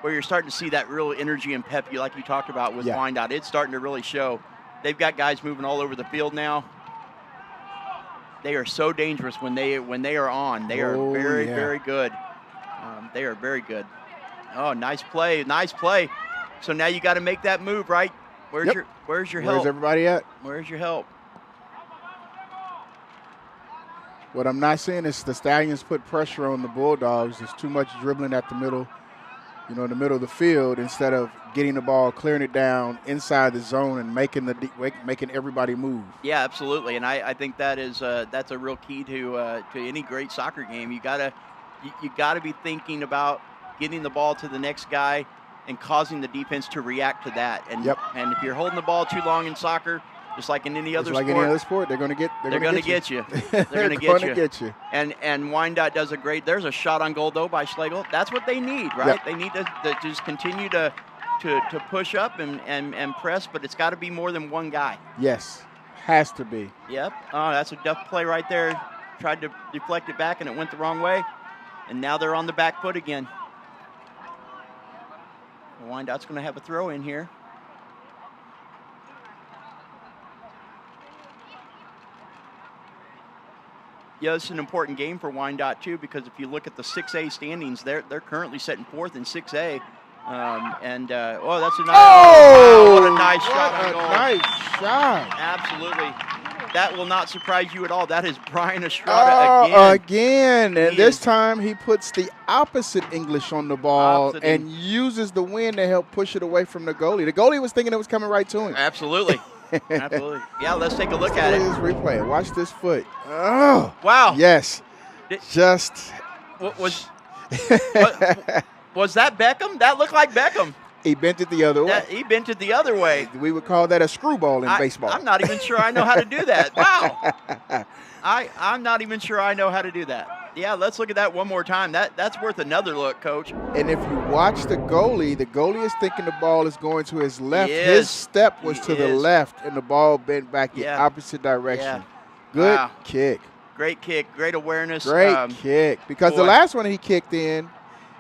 Where you're starting to see that real energy and pep, like you talked about with Wyandotte. It's starting to really show. They've got guys moving all over the field now. They are so dangerous when they are on. They are very, very good. They are very good. Oh, nice play. So now you got to make that move, right? Where's Yep. your Where's your Where's help? everybody at? Where's your help? What I'm not seeing is the Stallions put pressure on the Bulldogs. There's too much dribbling at the middle, in the middle of the field, instead of getting the ball, clearing it down inside the zone, and making everybody move. Yeah, absolutely, and I think that's a real key to any great soccer game. You gotta be thinking about getting the ball to the next guy and causing the defense to react to that. And and if you're holding the ball too long in soccer, just like in any other sport, they're going to get They're going to get you. They're going to get you. And Wyandotte does there's a shot on goal though by Schlagle. That's what they need, right? Yep. They need to just continue to push up and press, but it's got to be more than one guy. Yes, has to be. Yep. Oh, that's a tough play right there. Tried to deflect it back and it went the wrong way. And now they're on the back foot again. Wyandotte's going to have a throw in here. Yeah, it's an important game for Wyandotte too, because if you look at the 6A standings, they're currently setting fourth in 6A. That's a nice. Oh, what a nice shot on goal. Nice shot. Absolutely. That will not surprise you at all. That is Brian Estrada again. And this time he puts the opposite English on the ball and uses the wind to help push it away from the goalie. The goalie was thinking it was coming right to him. Absolutely. Absolutely. Yeah, let's take a look at it. Look at this replay. Watch this foot. Oh. Wow. Yes. Was that Beckham? That looked like Beckham. He bent it the other way. He bent it the other way. We would call that a screwball in baseball. I'm not even sure I know how to do that. Wow. I'm not even sure I know how to do that. Yeah, let's look at that one more time. That's worth another look, Coach. And if you watch the goalie is thinking the ball is going to his left. He his is. step was to the left, and the ball bent back the opposite direction. Yeah. Good kick. Great kick. Great awareness. Great kick. Because the last one he kicked in,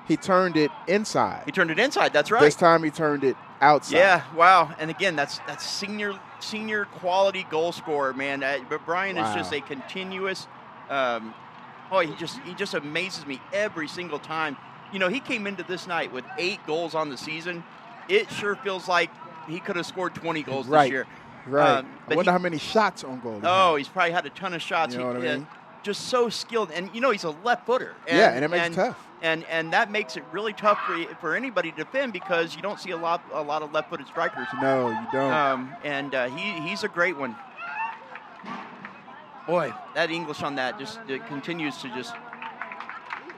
he turned it inside. He turned it inside. That's right. This time he turned it outside. Yeah. Wow. And again, that's senior quality goal scorer, man. But Brian is just a continuous. He just amazes me every single time. He came into this night with 8 goals on the season. It sure feels like he could have scored 20 goals this year. Right. I wonder how many shots on goal. He's probably had a ton of shots. You know what I mean? Just so skilled, and he's a left footer. And it makes it tough. And that makes it really tough for anybody to defend, because you don't see a lot of left-footed strikers. No, you don't. He's a great one. Boy, that English on that it continues to just.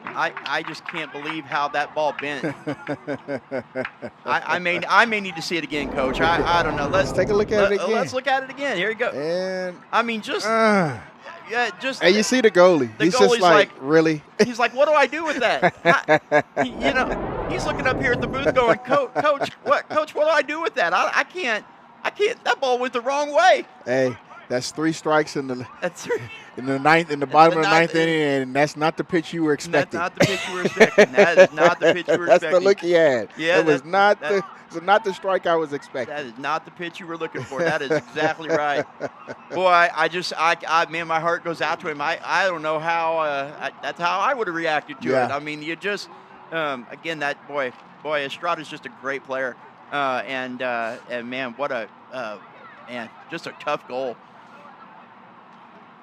I just can't believe how that ball bent. I may need to see it again, Coach. I don't know. Let's take a look at it again. Let's look at it again. Here you go. And And you see the goalie. He's just like, really? He's like, what do I do with that? He's looking up here at the booth going, Coach, what do I do with that? I can't. That ball went the wrong way. Hey, that's 3 strikes in the ninth, in the bottom of the ninth inning, and that's not the pitch you were expecting. That's not the pitch you were expecting. That is not the pitch you were expecting. That's the look he had. Yeah, it was not the strike I was expecting. That is not the pitch you were looking for. That is exactly right. Boy, I man, my heart goes out to him. I don't know how. That's how I would have reacted to it. I mean, you just again, that boy, Estrada's just a great player, and man, what a just a tough goal.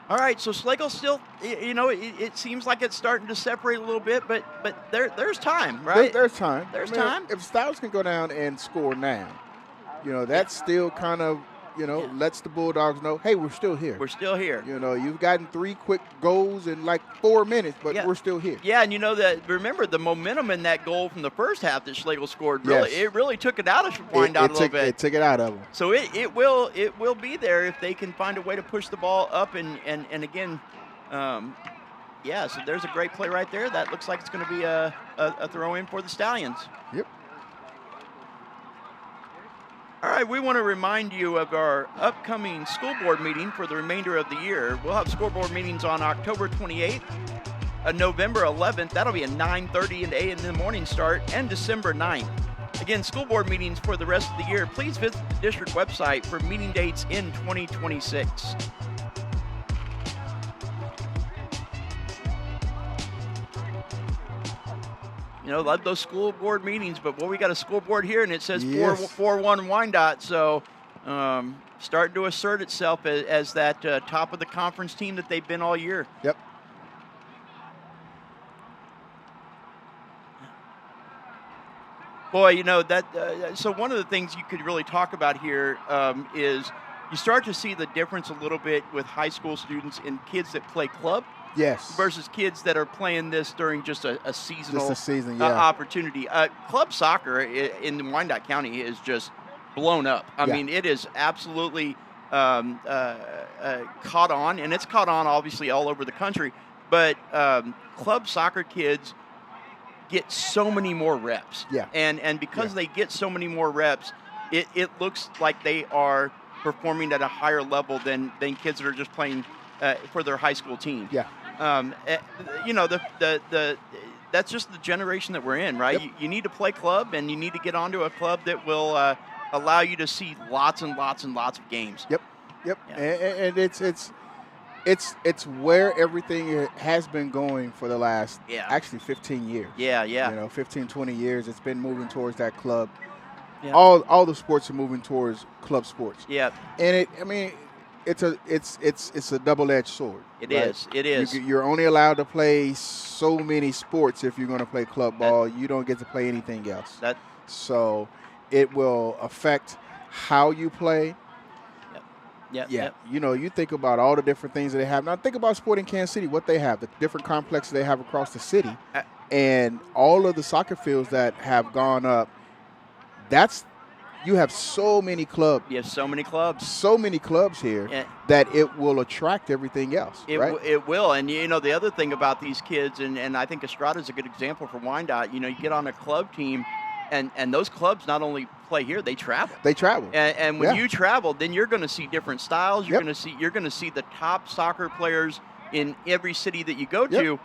All right, so Schlagle still, it seems like it's starting to separate a little bit, but there's time, right? There's time. There's time. If Styles can go down and score now, that's still kind of, lets the Bulldogs know, hey, we're still here. We're still here. You've gotten 3 quick goals in like 4 minutes, but we're still here. Yeah, and remember the momentum in that goal from the first half that Schlagle scored, it really took it out of Wyandotte a little bit. It took it out of them. So it will be there if they can find a way to push the ball up and again, so there's a great play right there. That looks like it's going to be a throw in for the Stallions. Yep. All right, we want to remind you of our upcoming school board meeting for the remainder of the year. We'll have school board meetings on October 28th, November 11th. That'll be a 9:30 a.m. in the morning start, and December 9th. Again, school board meetings for the rest of the year. Please visit the district website for meeting dates in 2026. Love those school board meetings, but we got a school board here, and it says 4-1 Wyandotte. So starting to assert itself as that top of the conference team that they've been all year. Yep. Boy, you know, so one of the things you could really talk about here is you start to see the difference a little bit with high school students and kids that play club. Yes. Versus kids that are playing this during just a seasonal season, opportunity. Club soccer in Wyandotte County is just blown up. I mean, it is absolutely caught on, and it's caught on obviously all over the country. But club soccer kids get so many more reps. Yeah. And because they get so many more reps, it looks like they are performing at a higher level than kids that are just playing for their high school team. Yeah. You know, that's just the generation that we're in, right? Yep. You need to play club, and you need to get onto a club that will allow you to see lots and lots and lots of games. Yep. Yeah. And it's where everything has been going for the last actually 15 years. Yeah. You know, 15, 20 years. It's been moving towards that club. Yeah. All the sports are moving towards club sports. Yeah. And it's a double-edged sword. It is. You're only allowed to play so many sports if you're going to play club ball. You don't get to play anything else. So it will affect how you play. Yeah. You know, you think about all the different things that they have. Now think about Sporting Kansas City, what they have, the different complexes they have across the city, and all of the soccer fields that have gone up. You have so many clubs. You have so many clubs. So many clubs here that it will attract everything else, right? It will. And, you know, the other thing about these kids, and I think Estrada is a good example for Wyandotte, you know, you get on a club team, and those clubs not only play here, they travel. And when you travel, then you're going to see different styles. You're going to see the top soccer players in every city that you go to.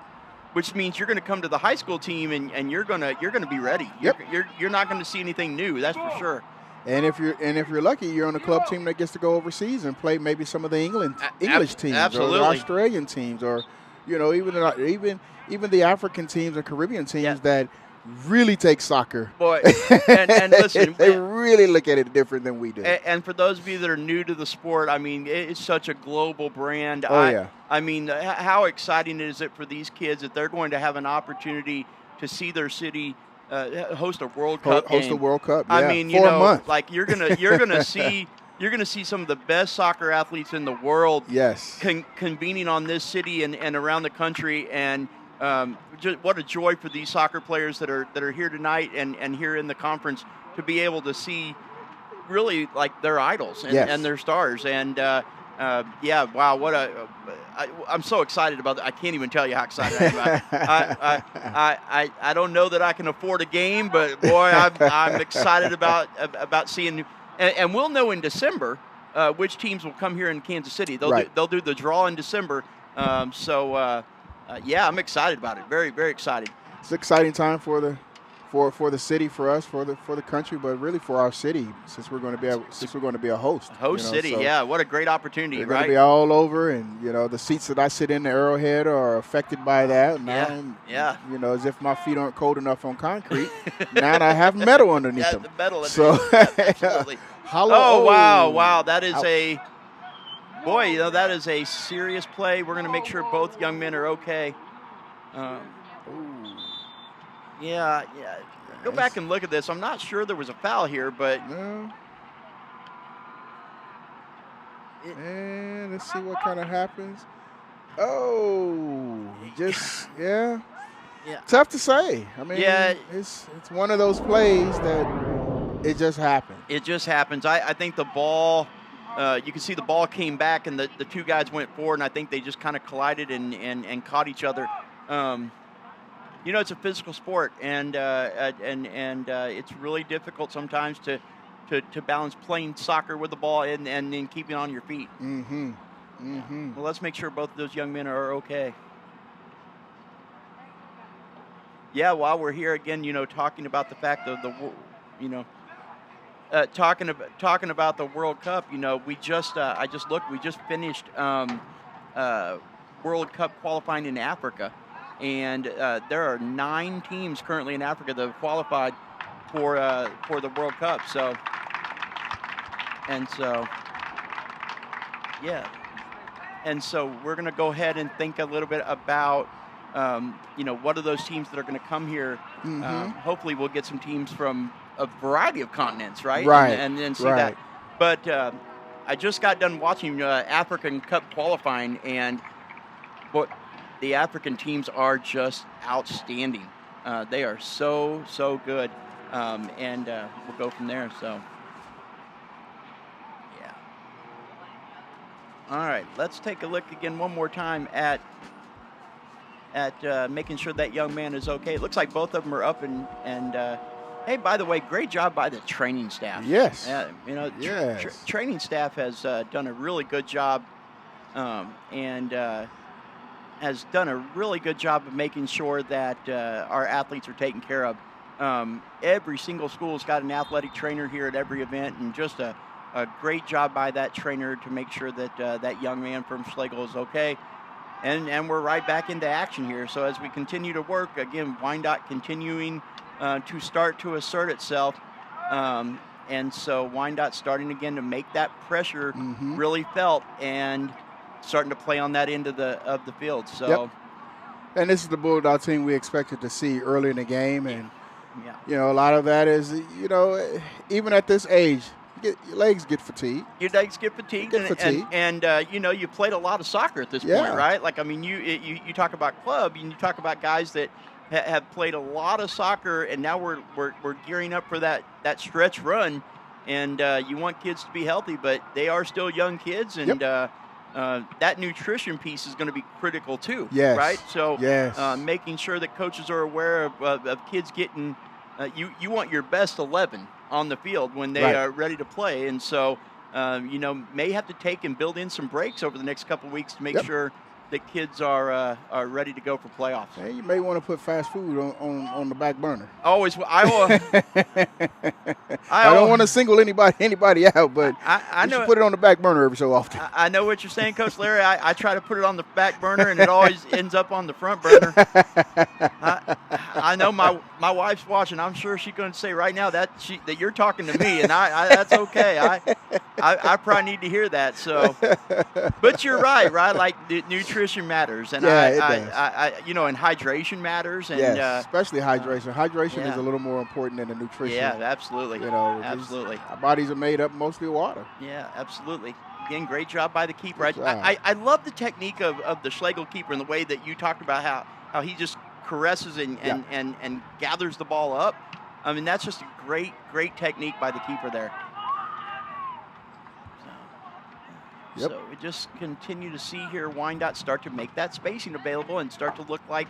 Which means you're going to come to the high school team and you're going to be ready. You're not going to see anything new, that's for sure. And if you're lucky, you're on a club team that gets to go overseas and play maybe some of the English teams, absolutely, or the Australian teams, or you know even the African teams or Caribbean teams that really take soccer. Boy, and listen, they really look at it different than we do. And for those of you that are new to the sport, I mean, it's such a global brand. I mean, how exciting is it for these kids that they're going to have an opportunity to see their city host a World Cup game. Host a World Cup. I mean, you for know, a month. like you're gonna see some of the best soccer athletes in the world. Yes. Convening on this city and around the country, and just what a joy for these soccer players that are here tonight and here in the conference to be able to see really like their idols and their stars. And wow, I'm so excited about that. I can't even tell you how excited I am. I don't know that I can afford a game, but boy, I'm excited about seeing. And we'll know in December which teams will come here in Kansas City. They'll do the draw in December. I'm excited about it. Very, very excited. It's an exciting time for the city, for us, for the country, but really for our city, since we're going to be a host. Host city, so what a great opportunity, they're right? Going to be all over, and you know the seats that I sit in the Arrowhead are affected by that. Now, you know, as if my feet aren't cold enough on concrete. Now I have metal underneath them. The metal. So, absolutely. Wow, that is that is a serious play. We're going to make sure both young men are okay. Go back and look at this. I'm not sure there was a foul here, but and let's see what kind of happens. Tough to say. I mean, it's one of those plays that it just happened. It just happens. I think the ball. You can see the ball came back, and the two guys went forward, and I think they just kind of collided and caught each other. You know, it's a physical sport, and it's really difficult sometimes to balance playing soccer with the ball and then keeping on your feet. Mm-hmm. Mm-hmm. Well, let's make sure both of those young men are okay. Yeah, while we're here again, you know, talking about the fact of talking about the World Cup. You know, I just looked. We just finished World Cup qualifying in Africa. And there are 9 teams currently in Africa that have qualified for the World Cup. So And so, yeah. And so we're going to go ahead and think a little bit about, what are those teams that are going to come here. Hopefully we'll get some teams from a variety of continents, right? Right. And then see Right. that. But I just got done watching African Cup qualifying, and the African teams are just outstanding. They are so, so good. And we'll go from there. So, yeah. All right, let's take a look again one more time at making sure that young man is okay. It looks like both of them are up and hey, by the way, great job by the training staff. Yes. Yes. Training staff has done a really good job and has done a really good job of making sure that our athletes are taken care of. Every single school's got an athletic trainer here at every event, and just a great job by that trainer to make sure that that young man from Schlagle is okay. And we're right back into action here. So as we continue to work, again, Wyandotte continuing to start to assert itself. And so Wyandotte starting again to make that pressure really felt and starting to play on that end of the field. So, yep. And this is the Bulldog team we expected to see early in the game. And, a lot of that is, even at this age, your legs get fatigued. Your legs get fatigued. And you played a lot of soccer at this point, right? Like, I mean, you talk about club, and you talk about guys that have played a lot of soccer, and now we're gearing up for that stretch run. And you want kids to be healthy, but they are still young kids, and that nutrition piece is going to be critical too, right? So making sure that coaches are aware of kids getting you want your best 11 on the field when they are ready to play. And so, may have to take and build in some breaks over the next couple of weeks to make sure that kids are ready to go for playoffs. Hey, you may want to put fast food on the back burner. Always. I don't want to single anybody out, but I know put it on the back burner every so often. I know what you're saying, Coach Larry. I try to put it on the back burner, and it always ends up on the front burner. I know my wife's watching. I'm sure she's going to say right now that you're talking to me, and that's okay. I probably need to hear that. So, but you're right? Like the nutrition matters, and it does. And hydration matters, and especially hydration. Hydration is a little more important than the nutrition. Yeah, absolutely. Absolutely. Our bodies are made up mostly of water. Yeah, absolutely. Again, great job by the keeper. I love the technique of the Schlagle keeper and the way that you talked about how he just caresses and gathers the ball up. I mean, that's just a great technique by the keeper there. So we just continue to see here Wyandotte start to make that spacing available and start to look like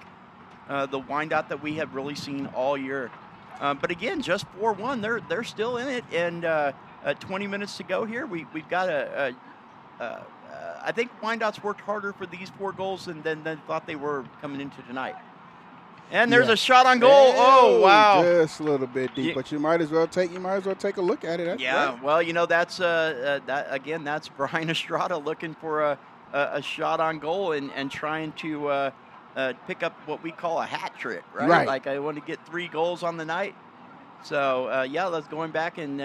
the Wyandotte that we have really seen all year. But again, just 4-1, they're still in it, and 20 minutes to go here. We've got I think Wyandotte's worked harder for these 4 goals than thought they were coming into tonight. And there's a shot on goal. Oh, wow. Just a little bit deep, but you might as well take a look at it. That's well, that's Brian Estrada looking for a shot on goal and trying to pick up what we call a hat trick, right? Like I want to get 3 goals on the night. So let's going back and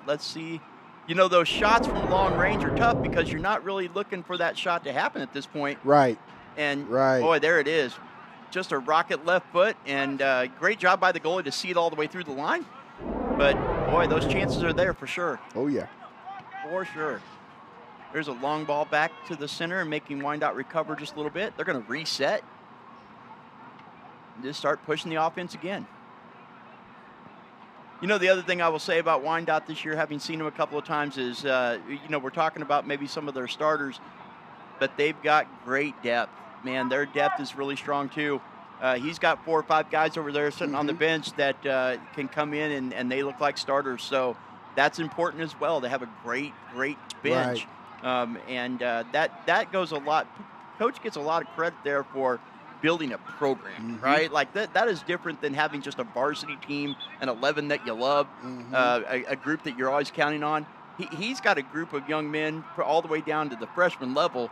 let's see. Those shots from long range are tough because you're not really looking for that shot to happen at this point. Right. And boy, there it is. Just a rocket left foot, and great job by the goalie to see it all the way through the line. But, boy, those chances are there for sure. Oh, yeah. For sure. There's a long ball back to the center and making Wyandotte recover just a little bit. They're going to reset and just start pushing the offense again. The other thing I will say about Wyandotte this year, having seen them a couple of times, is, we're talking about maybe some of their starters, but they've got great depth. Man, their depth is really strong, too. He's got 4 or 5 guys over there sitting on the bench that can come in, and they look like starters. So that's important as well to have a great bench. That goes a lot. Coach gets a lot of credit there for building a program, right? Like that is different than having just a varsity team, an 11 that you love, a group that you're always counting on. He's got a group of young men all the way down to the freshman level,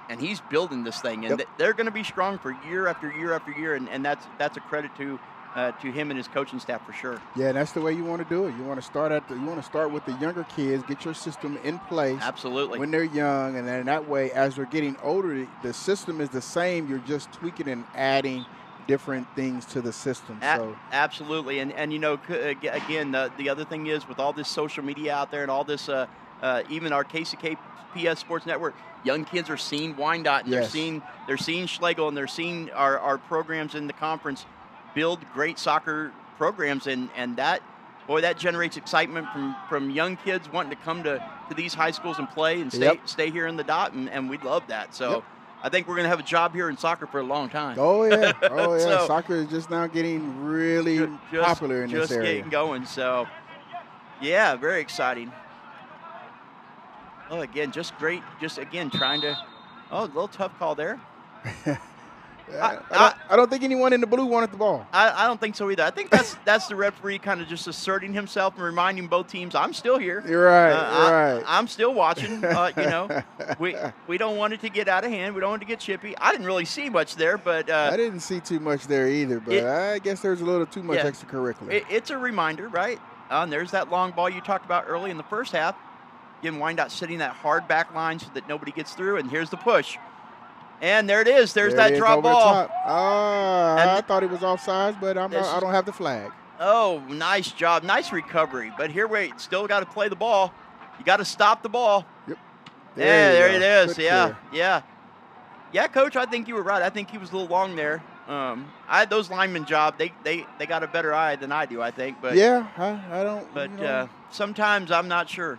and he's building this thing, and they're going to be strong for year after year after year, and that's a credit to to him and his coaching staff for sure. Yeah, that's the way you want to do it. You want to start with the younger kids, get your system in place. Absolutely. When they're young, and then that way, as they're getting older, the system is the same. You're just tweaking and adding different things to the system. Absolutely, and again, the other thing is with all this social media out there and all this, even our KCKPS Sports Network, young kids are seeing Wyandotte, and they're seeing Schlagle, and they're seeing our programs in the conference build great soccer programs, and that generates excitement from young kids wanting to come to these high schools and play and stay here in the dot, and we love that. So I think we're going to have a job here in soccer for a long time. Oh, yeah. So, soccer is just now getting really popular in this area. Just getting going. So, yeah, very exciting. Oh, again, just great. Just, again, trying to – a little tough call there. I don't think anyone in the blue wanted the ball. I don't think so either. I think that's the referee kind of just asserting himself and reminding both teams, I'm still here. You're right. I'm still watching. We don't want it to get out of hand. We don't want it to get chippy. I didn't really see much there, but I didn't see too much there either. But I guess there's a little too much extracurricular. It's a reminder, right? And there's that long ball you talked about early in the first half. Again, Wyandotte sitting that hard back line so that nobody gets through. And here's the push. And there it is. There's that drop ball. I thought it was offsides, but I don't have the flag. Oh, nice job. Nice recovery. But here we still got to play the ball. You got to stop the ball. Yep. There it is. Yeah, Coach, I think you were right. I think he was a little long there. I had those linemen job. They got a better eye than I do, I think. But yeah, I don't. But sometimes I'm not sure.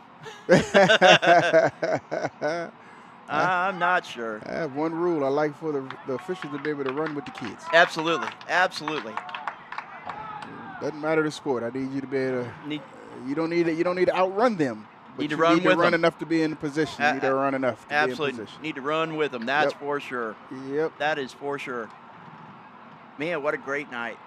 I'm not sure. I have one rule. I like for the officials to be able to run with the kids. Absolutely. Doesn't matter the sport. I need you to be able to. You don't need to outrun them. But need to you run need with to run them. enough to be in position. You need to run enough to be in Absolutely. position. Need to run with them. That's for sure. Yep. That is for sure. Man, what a great night.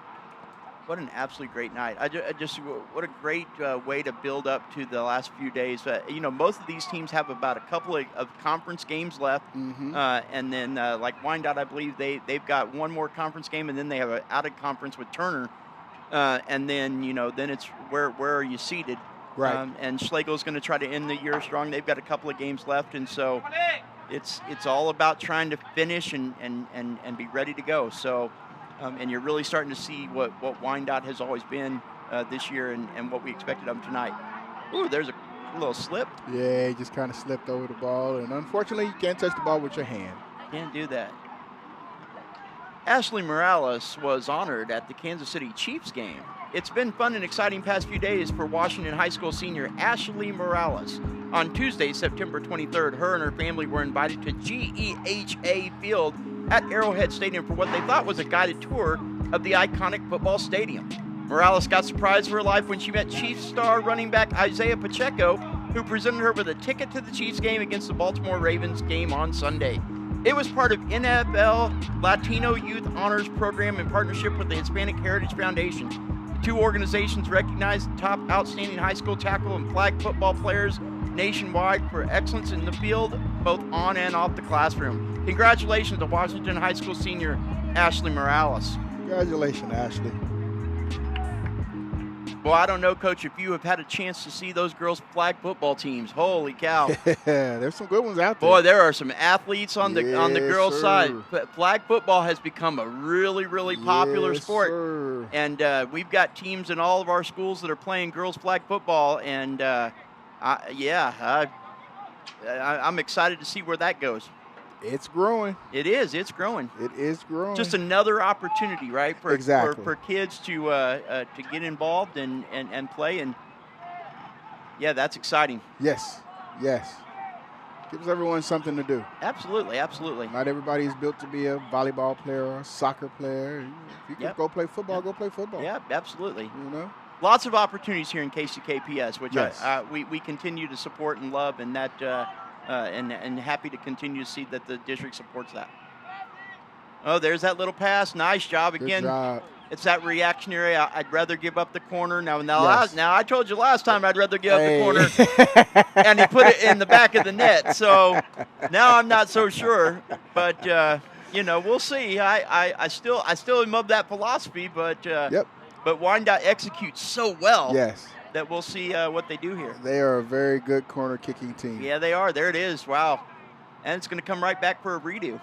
What an absolutely great night. What a great way to build up to the last few days. Most of these teams have about a couple of conference games left. Mm-hmm. And then like Wyandotte, I believe they've got one more conference game, and then they have an out-of-conference with Turner. And then, then it's where are you seated? Right. And Schlagle's going to try to end the year strong. They've got a couple of games left, and so it's all about trying to finish and be ready to go. So, and you're really starting to see what Wyandotte has always been this year and what we expected of them tonight. Ooh, there's a little slip. Yeah, he just kind of slipped over the ball, and unfortunately, you can't touch the ball with your hand. Can't do that. Ashley Morales was honored at the Kansas City Chiefs game. It's been fun and exciting past few days for Washington High School senior Ashley Morales. On Tuesday, September 23rd, her and her family were invited to GEHA Field at Arrowhead Stadium for what they thought was a guided tour of the iconic football stadium. Morales got surprised for her life when she met Chiefs star running back Isaiah Pacheco, who presented her with a ticket to the Chiefs game against the Baltimore Ravens game on Sunday. It was part of NFL Latino Youth Honors Program in partnership with the Hispanic Heritage Foundation. The two organizations recognize the top outstanding high school tackle and flag football players nationwide for excellence in the field, both on and off the classroom. Congratulations to Washington High School senior Ashley Morales. Congratulations, Ashley. Well, I don't know, Coach, if you have had a chance to see those girls' flag football teams. Holy cow. There's some good ones out there. Boy, there are some athletes on the girls' side. Flag football has become a really, really popular sport. Sir. And we've got teams in all of our schools that are playing girls' flag football. And, I'm excited to see where that goes. It's growing. It is. It's growing. It is growing. Just another opportunity, right, for kids to get involved and play. And, yeah, that's exciting. Yes. Gives everyone something to do. Absolutely. Not everybody is built to be a volleyball player or a soccer player. If you can go play football, go play football. Yeah, absolutely. Lots of opportunities here in KCKPS, which we continue to support and love, and that and happy to continue to see that the district supports that. Oh, there's that little pass. Nice job again. Good job. It's that reactionary. I'd rather give up the corner. Now I told you last time I'd rather give up the corner, and he put it in the back of the net. So now I'm not so sure, but we'll see. I still am of that philosophy, but but Wyandotte executes so well. Yes. That we'll see what they do here. They are a very good corner kicking team. Yeah, they are. There it is. Wow. And it's going to come right back for a redo.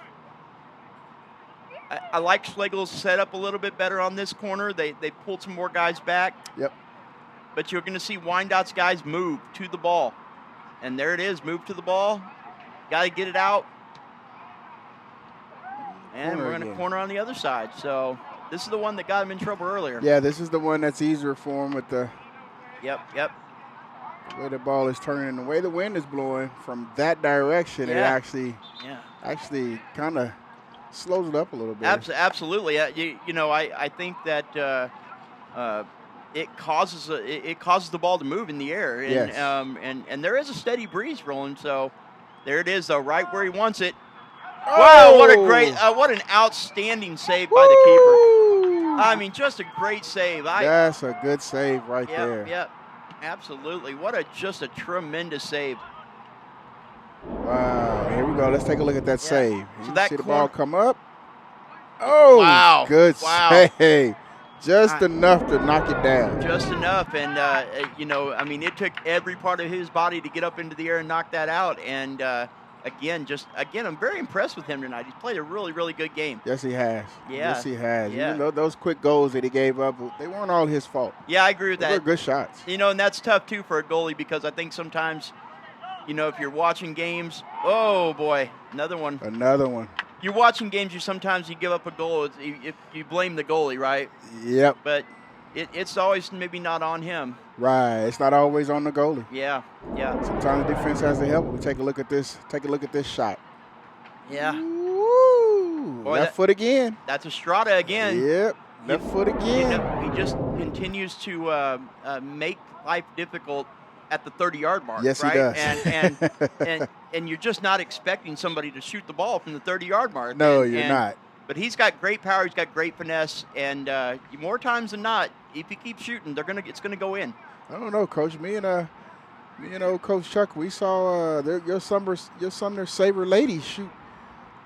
I like Schlagle's setup a little bit better on this corner. They pulled some more guys back. Yep. But you're going to see Wyandotte's guys move to the ball. And there it is. Move to the ball. Got to get it out. And we're going to corner on the other side. So this is the one that got him in trouble earlier. Yeah, this is the one that's easier for him with the Yep. the way the ball is turning and the way the wind is blowing from that direction. It actually kind of slows it up a little bit. Absolutely. I think that it causes the ball to move in the air. And, Yes. And there is a steady breeze rolling. So there it is, though, right where he wants it. Oh! Wow, what an outstanding save by the keeper. I mean, just a great save. That's a good save right there. Yep, absolutely. Just a tremendous save. Wow, here we go. Let's take a look at that save. So You that see the ball come up. Oh, wow. Good Wow. save. Just enough to knock it down. Just enough. And, it took every part of his body to get up into the air and knock that out. And, again, I'm very impressed with him tonight. He's played a really, really good game. Yes, he has. Yeah. Yes, he has. Yeah. Even though those quick goals that he gave up, they weren't all his fault. Yeah, I agree with They that. were good shots. And that's tough, too, for a goalie because I think sometimes, if you're watching games, oh, boy, another one. Another one. You're watching games, sometimes you give up a goal. If you blame the goalie, right? Yep. But it's always maybe not on him. Right. It's not always on the goalie. Yeah. Sometimes the defense has to help. We take a look at this. Take a look at this shot. Yeah. Woo! Boy, Left foot again. That's Estrada again. Yep. Left foot again. He just continues to make life difficult at the 30-yard mark. Yes, right? he does. And you're just not expecting somebody to shoot the ball from the 30-yard mark. No, you're not. But he's got great power. He's got great finesse, and more times than not, if he keeps shooting, it's gonna go in. I don't know, Coach. Me and old Coach Chuck, we saw your Sumner Sabre ladies shoot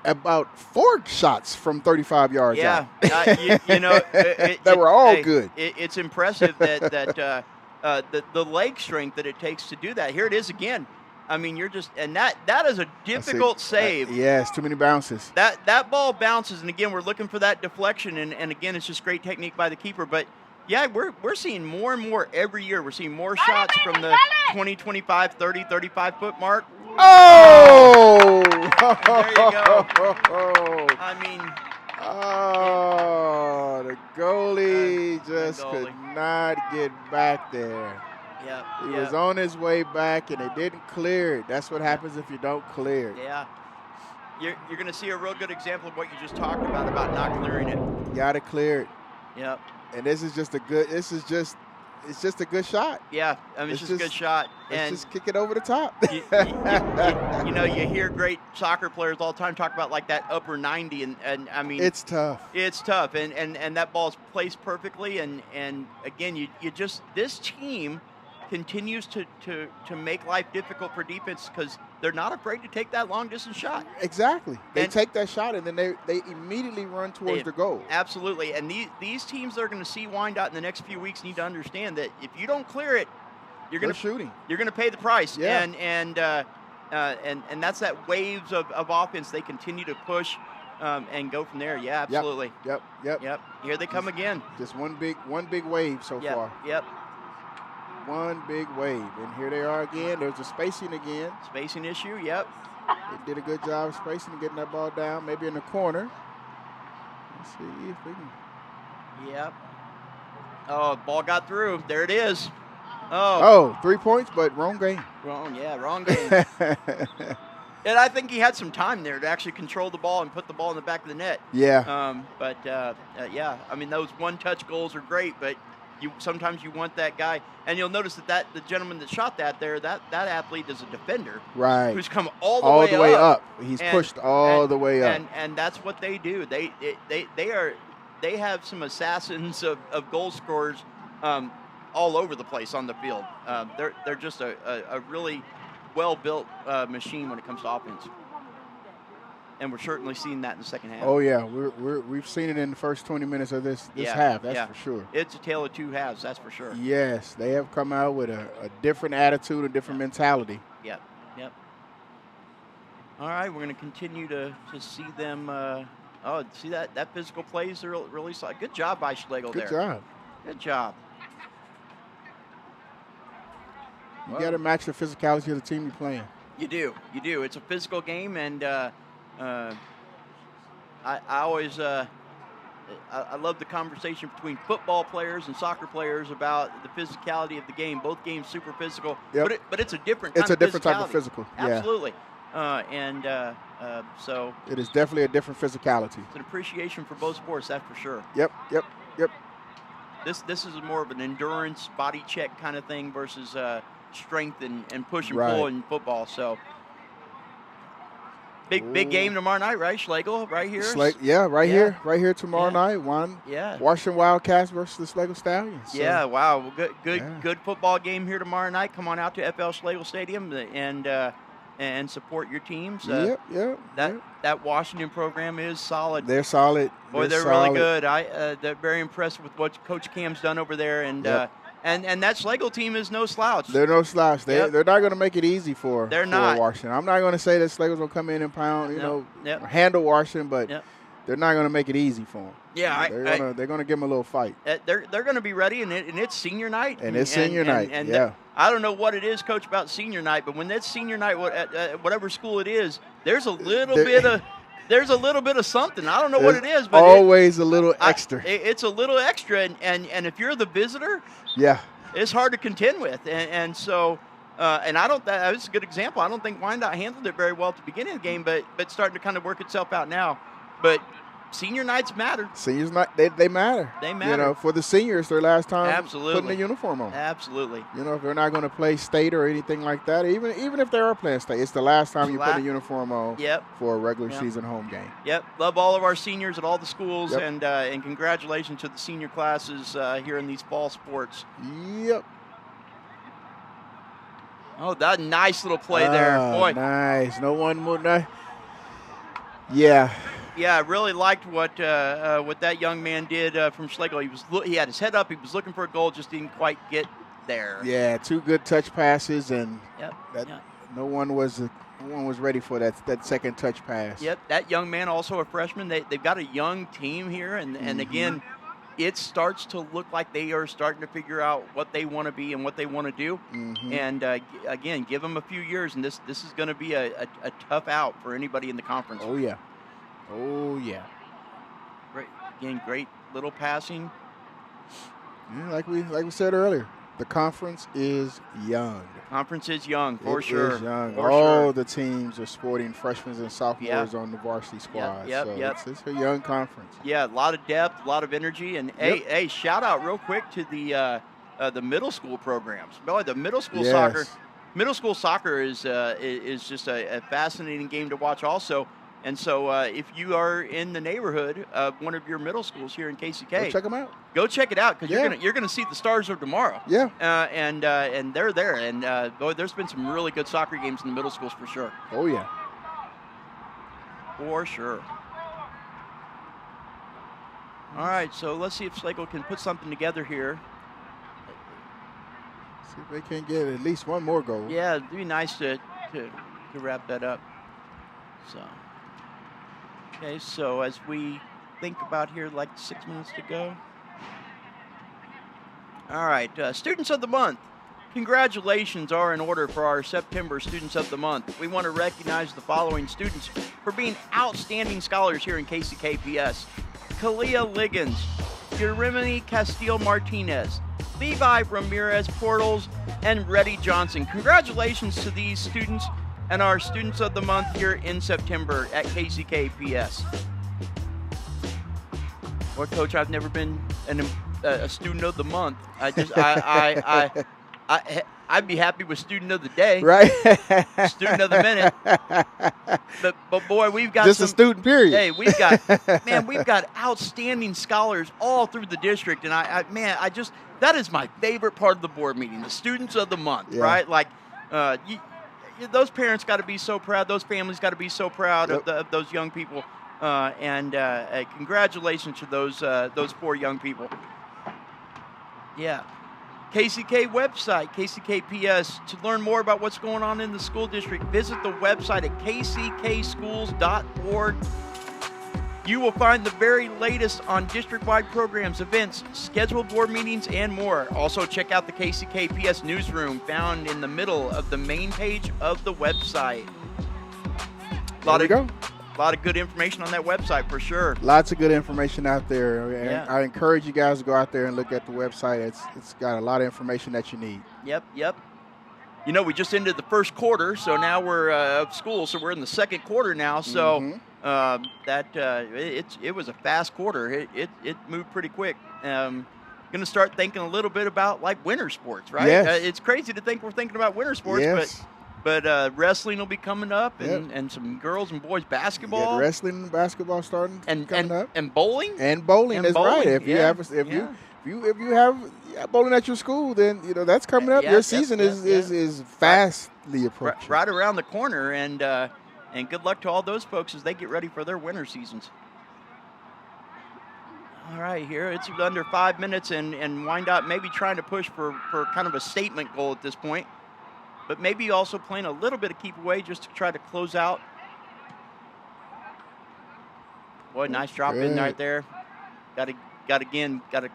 about 4 shots from 35 yards out. That were all good. It's impressive that the leg strength that it takes to do that. Here it is again. I mean, that is a difficult save. Yes, too many bounces. That ball bounces, and again, we're looking for that deflection, and again, it's just great technique by the keeper. But yeah, we're seeing more and more every year. We're seeing more shots from the 20, 25, 30, 35-foot mark. Oh! There you go. I mean, the goalie could not get back there. Yeah, he was on his way back, and they didn't clear it. That's what happens if you don't clear it. Yeah. You're going to see a real good example of what you just talked about not clearing it. You got to clear it. Yep. And it's just a good shot. Yeah, I mean, it's just a good shot. And just kick it over the top. You hear great soccer players all the time talk about like that upper 90, and I mean, it's tough. It's tough, and that ball's placed perfectly, and again, this team continues to make life difficult for defense because they're not afraid to take that long distance shot. Exactly. They take that shot and then they immediately run towards the goal. Absolutely. And these teams that are going to see Wyandotte in the next few weeks need to understand that if you don't clear it, you're going to pay the price. Yeah. And that's that waves of offense they continue to push and go from there. Yeah, absolutely. Yep. Here they come again. Just one big wave so far. Yep. One big wave. And here they are again. There's a spacing again. Spacing issue, yep. They did a good job of spacing and getting that ball down, maybe in the corner. Let's see if we can. Yep. Oh, ball got through. There it is. Oh, 3 points, but wrong game. Wrong game. And I think he had some time there to actually control the ball and put the ball in the back of the net. Yeah. Yeah, I mean, those one-touch goals are great, but sometimes you want that guy, and you'll notice that the gentleman that shot that athlete is a defender, right? Who's come all the way up. He's pushed all the way up, and that's what they do. They have some assassins of goal scorers all over the place on the field. They're just a really well built machine when it comes to offense. we're certainly seeing that in the second half. Oh yeah, we've seen it in the first 20 minutes of this half. That's for sure. It's a tale of two halves. That's for sure. Yes, they have come out with a different attitude, a different mentality. Yep. All right, we're going to continue to see them. See that physical plays are really solid. Good job by Schlagle there. Good job. Good job. You got to match the physicality of the team you're playing. You do. It's a physical game, and I always I love the conversation between football players and soccer players about the physicality of the game. Both games super physical, but it's a different. It's a different type of physical. Absolutely. So it is definitely a different physicality. It's an appreciation for both sports, that's for sure. Yep. This is more of an endurance, body check kind of thing versus strength and push and pull in football. So big game tomorrow night, right? Schlagle, right here. Right here tomorrow night. Washington Wildcats versus the Schlagle Stallions. So. Yeah, wow, good football game here tomorrow night. Come on out to FL Schlagle Stadium and support your teams. That Washington program is solid. They're solid. Boy, they're really good. They're very impressed with what Coach Cam's done over there, and that Schlagle team is no slouch. They're no slouch. They're not going to make it easy for Washington. I'm not going to say that Schlagle's going to come in and pound, handle Washington, but they're not going to make it easy for them. Yeah, they're going to give them a little fight. They're going to be ready, and it's senior night. And it's senior night. I don't know what it is, Coach, about senior night, but when it's senior night, at whatever school it is, there's a little bit of something. I don't know what it is, but always a little extra. It's a little extra, and if you're the visitor, it's hard to contend with, and so. And I don't. That's a good example. I don't think Wyandotte handled it very well at the beginning of the game, but starting to kind of work itself out now. But senior nights matter. Seniors night, they matter. They matter. For the seniors, their last time putting putting the uniform on. Absolutely. If they're not going to play state or anything like that, even if they are playing state, it's the last time you put a uniform on for a regular season home game. Yep. Love all of our seniors at all the schools, and congratulations to the senior classes here in these fall sports. Yep. Oh, that nice little play there. Boy. Nice. No one more nice. Yeah. Yeah, I really liked what that young man did from Schlagle. He had his head up. He was looking for a goal, just didn't quite get there. Yeah, 2 good touch passes, and no one was ready for that second touch pass. Yep, that young man, also a freshman. They've got a young team here, and again, it starts to look like they are starting to figure out what they want to be and what they want to do. And again, give them a few years, and this is going to be a tough out for anybody in the conference. Oh yeah. Great little passing. Yeah, like we said earlier, the conference is young. Conference is young, for sure. It is young. For all sure. the teams are sporting freshmen and sophomores on the varsity squad. It's a young conference. Yeah, a lot of depth, a lot of energy, and hey, shout out real quick to the middle school programs. Boy, the middle school soccer. Middle school soccer is just a fascinating game to watch also. And so if you are in the neighborhood of one of your middle schools here in KCK, go check them out. Go check it out, because you're gonna see the stars of tomorrow. Yeah. And they're there. And boy, there's been some really good soccer games in the middle schools for sure. Oh yeah. For sure. All right, so let's see if Schlagle can put something together here. See if they can get at least one more goal. Yeah, it'd be nice to wrap that up. So. Okay, so as we think about here, like 6 minutes to go. All right, Students of the Month. Congratulations are in order for our September Students of the Month. We want to recognize the following students for being outstanding scholars here in KCKPS. Kalia Liggins, Yerimini Castillo-Martinez, Levi Ramirez Portals, and Reddy Johnson. Congratulations to these students and our Students of the Month here in September at KCKPS. Well, Coach, I've never been a Student of the Month. I'd be happy with Student of the Day. Right. Student of the Minute. But boy, we've got just a student period. Hey, we've got outstanding scholars all through the district, and that is my favorite part of the board meeting, the Students of the Month, right? Like, those parents got to be so proud. Those families got to be so proud of those young people. And congratulations to those poor young people. Yeah. KCK website, KCKPS. To learn more about what's going on in the school district, visit the website at kckschools.org. You will find the very latest on district-wide programs, events, scheduled board meetings, and more. Also, check out the KCKPS newsroom found in the middle of the main page of the website. There we go. A lot of good information on that website for sure. Lots of good information out there. Yeah. I encourage you guys to go out there and look at the website. It's got a lot of information that you need. Yep. You know, we just ended the first quarter, so now we're of school, so we're in the second quarter now. So it was a fast quarter. It moved pretty quick. Going to start thinking a little bit about like winter sports, right? Yes. It's crazy to think we're thinking about winter sports, but wrestling will be coming up, and some girls and boys basketball. Wrestling and basketball starting coming up, and bowling. And bowling is right. If you have bowling at your school, then that's coming up. Your season is fastly approaching. Right around the corner, and good luck to all those folks as they get ready for their winter seasons. All right, here it's under 5 minutes, and Wyandotte maybe trying to push for kind of a statement goal at this point, but maybe also playing a little bit of keep away just to try to close out. Boy, nice drop in right there. Got to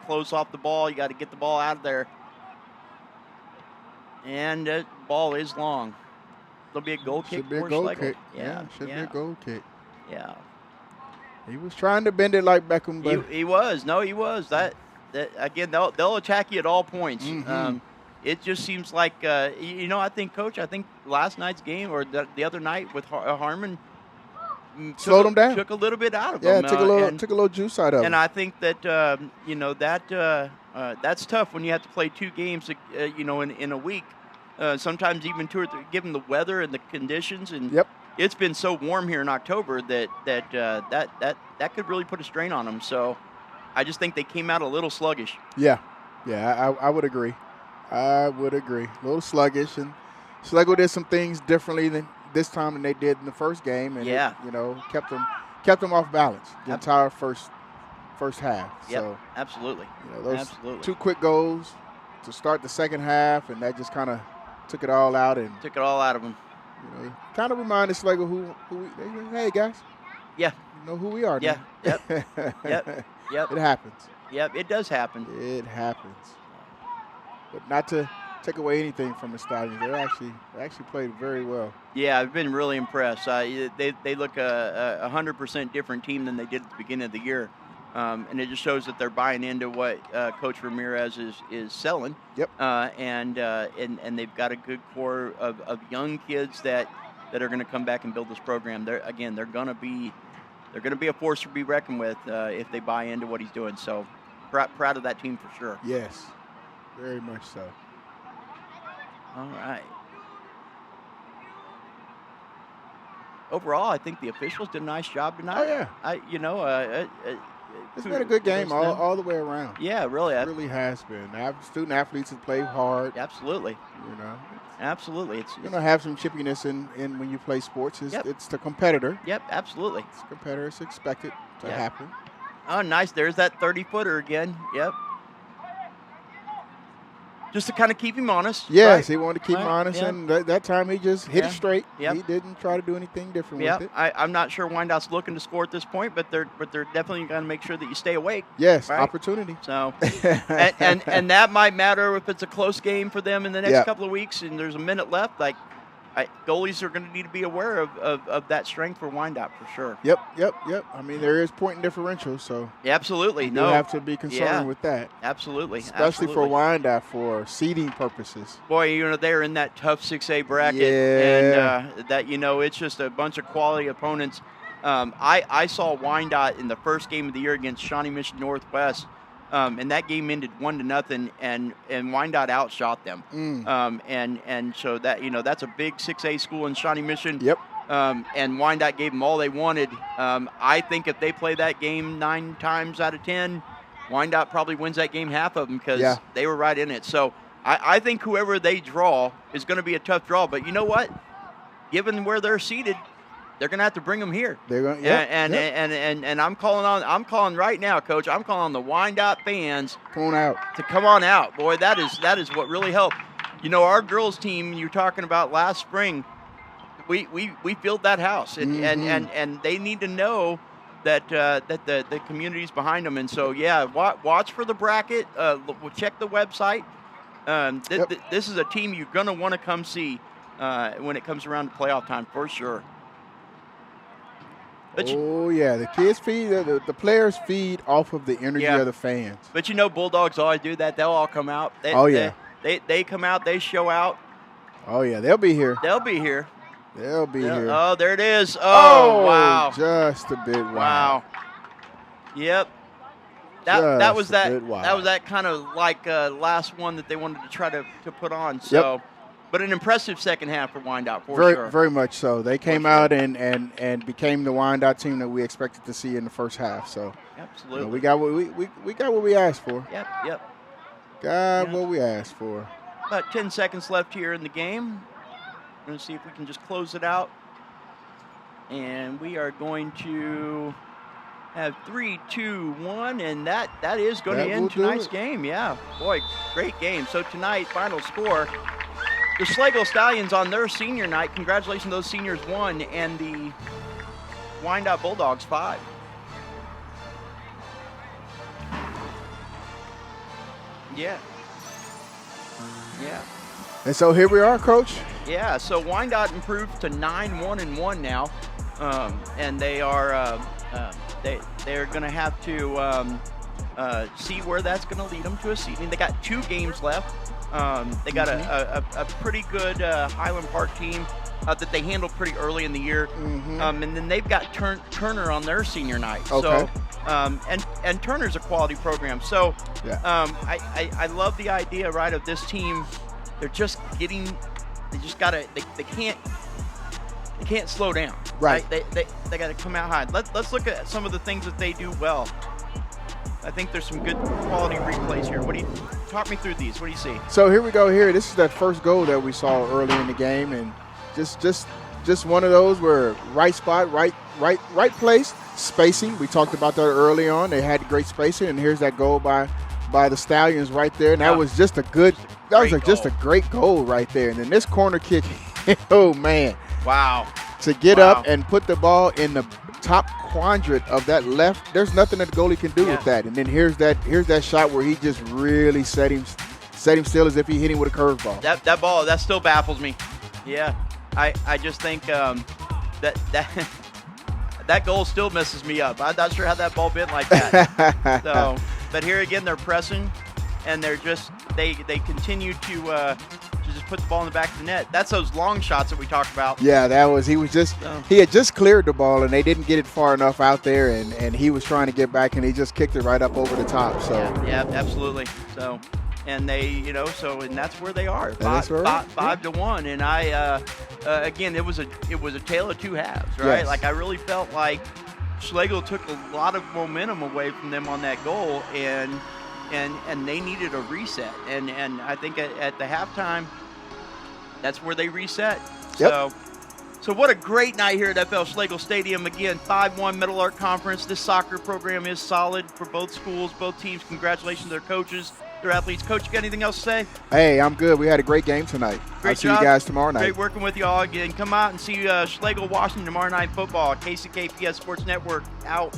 close off the ball. You got to get the ball out of there. And the ball is long. There'll be a goal kick. Should be a goal Schlagle. kick. Yeah, should be a goal kick. Yeah. He was trying to bend it like Beckham, but He was. No, he was. That again, they'll attack you at all points. Mm-hmm. It just seems like, I think, Coach, last night's game or the other night with Harmon slowed him down. Took a little bit out of him. Yeah, took a little juice out of him. And I think that, that's tough when you have to play 2 games, in a week. Sometimes even 2 or 3, given the weather and the conditions. And it's been so warm here in October that could really put a strain on them. So I just think they came out a little sluggish. Yeah, I would agree. A little sluggish, and Schlagle did some things differently this time than they did in the first game, and it, kept them off balance the entire first half. Yep, so absolutely. Those 2 quick goals to start the second half, and that just kind of took it all out of them. Kind of reminded Schlagle who hey guys, you know who we are. Yeah, now. Yep. It happens. Yep, it does happen. It happens. But not to take away anything from the Stallions. They actually played very well. Yeah, I've been really impressed. They look a 100% different team than they did at the beginning of the year. And it just shows that they're buying into what Coach Ramirez is selling. Yep. And they've got a good core of young kids that are going to come back and build this program. They're going to be a force to be reckoned with if they buy into what he's doing. So proud of that team for sure. Yes, very much so. All right. Overall, I think the officials did a nice job tonight. Oh yeah. It's been a good game all the way around. Yeah, really. It really has been. Student athletes have played hard. Absolutely. Absolutely. It's going to have some chippiness in when you play sports. It's the competitor. Yep, absolutely. It's the competitor. It's expected to happen. Oh, nice. There's that 30-footer again. Yep. Just to kind of keep him honest. Yes, right? He wanted to keep him honest, and that time he just hit it straight. Yep. He didn't try to do anything different with it. I'm not sure Wyandotte's looking to score at this point, but they're definitely going to make sure that you stay awake. Yes, right? Opportunity. So, and that might matter if it's a close game for them in the next couple of weeks, and there's a minute left. Goalies are going to need to be aware of that strength for Wyandotte for sure. Yep. I mean, there is point differential, so absolutely, you have to be concerned with that. Absolutely, especially for Wyandotte for seeding purposes. Boy, they're in that tough 6A bracket, and that it's just a bunch of quality opponents. I saw Wyandotte in the first game of the year against Shawnee Mission Northwest. And that game ended 1-0, and Wyandotte outshot them. And so that that's a big 6A school in Shawnee Mission. Yep. And Wyandotte gave them all they wanted. I think if they play that game 9 times out of 10, Wyandotte probably wins that game half of them because they were right in it. So I think whoever they draw is going to be a tough draw. But you know what? given where they're seated, they're going to have to bring them here. They're going, and I'm calling right now, Coach. I'm calling on the Wyandotte fans come on out. To come on out, boy. That is what really helped. You know, our girls team you were talking about last spring. We built that house, and they need to know that the community's behind them. And so watch for the bracket. We'll check the website. This is a team you're going to want to come see when it comes around to playoff time for sure. But the kids feed, the players feed off of the energy of the fans. But you know, Bulldogs always do that. They'll all come out. They come out. They show out. Oh yeah, they'll be here. They'll be here. Oh, there it is. Oh, wow. Just a bit wow. Yep. That was that kind of like last one that they wanted to try to put on. So, but an impressive second half for Wyandotte for sure. Very much so. They came out and became the Wyandotte team that we expected to see in the first half. So absolutely, we got what we asked for. Yep. Got what we asked for. About 10 seconds left here in the game. We're going to see if we can just close it out. And we are going to have 3, 2, 1, and that is going to end tonight's game. Yeah, boy, great game. So tonight, final score, the Schlagle Stallions on their senior night, congratulations, those seniors won, and the Wyandotte Bulldogs 5. Yeah. And so here we are, Coach. Yeah, so Wyandotte improved to 9-1-1 now, and they are they're going to have to see where that's going to lead them to a seeding. They got 2 games left. They got a pretty good Highland Park team that they handled pretty early in the year, and then they've got Turner on their senior night. Okay. So, and Turner's a quality program. So, I love the idea, right, of this team. They're just getting. They just gotta. They can't slow down. Right. They got to come out high. Let's look at some of the things that they do well. I think there's some good quality replays here. Talk me through these? What do you see? So here we go. Here, this is that first goal that we saw early in the game, and just one of those where right spot, right place, spacing. We talked about that early on. They had great spacing, and here's that goal by the Stallions right there. And that was just a good. That was just a great goal right there. And then this corner kick, oh man! Wow! To get up and put the ball in the top quadrant of that left, there's nothing that the goalie can do with that. And then here's that shot where he just really set him still as if he hit him with a curveball. That ball, that still baffles me. Yeah, I just think that goal still messes me up. I'm not sure how that ball bent like that. So, but here again, they're pressing, and they're just they continue to just put the ball in the back of the net. That's those long shots that we talked about. Yeah, he had just cleared the ball, and they didn't get it far enough out there, and he was trying to get back, and he just kicked it right up over the top. So yeah, absolutely. So, and they, and that's where they are. 5-1, and I again, it was a tale of two halves, right? Yes. Like I really felt like Schlagle took a lot of momentum away from them on that goal, and they needed a reset. And I think at the halftime, that's where they reset. Yep. So what a great night here at FL Schlagle Stadium. Again, 5-1 Middle Arc Conference. This soccer program is solid for both schools, both teams. Congratulations to their coaches, their athletes. Coach, you got anything else to say? Hey, I'm good. We had a great game tonight. I'll see you guys tomorrow night. Great working with you all again. Come out and see Schlagle Washington tomorrow night football. KCKPS Sports Network out.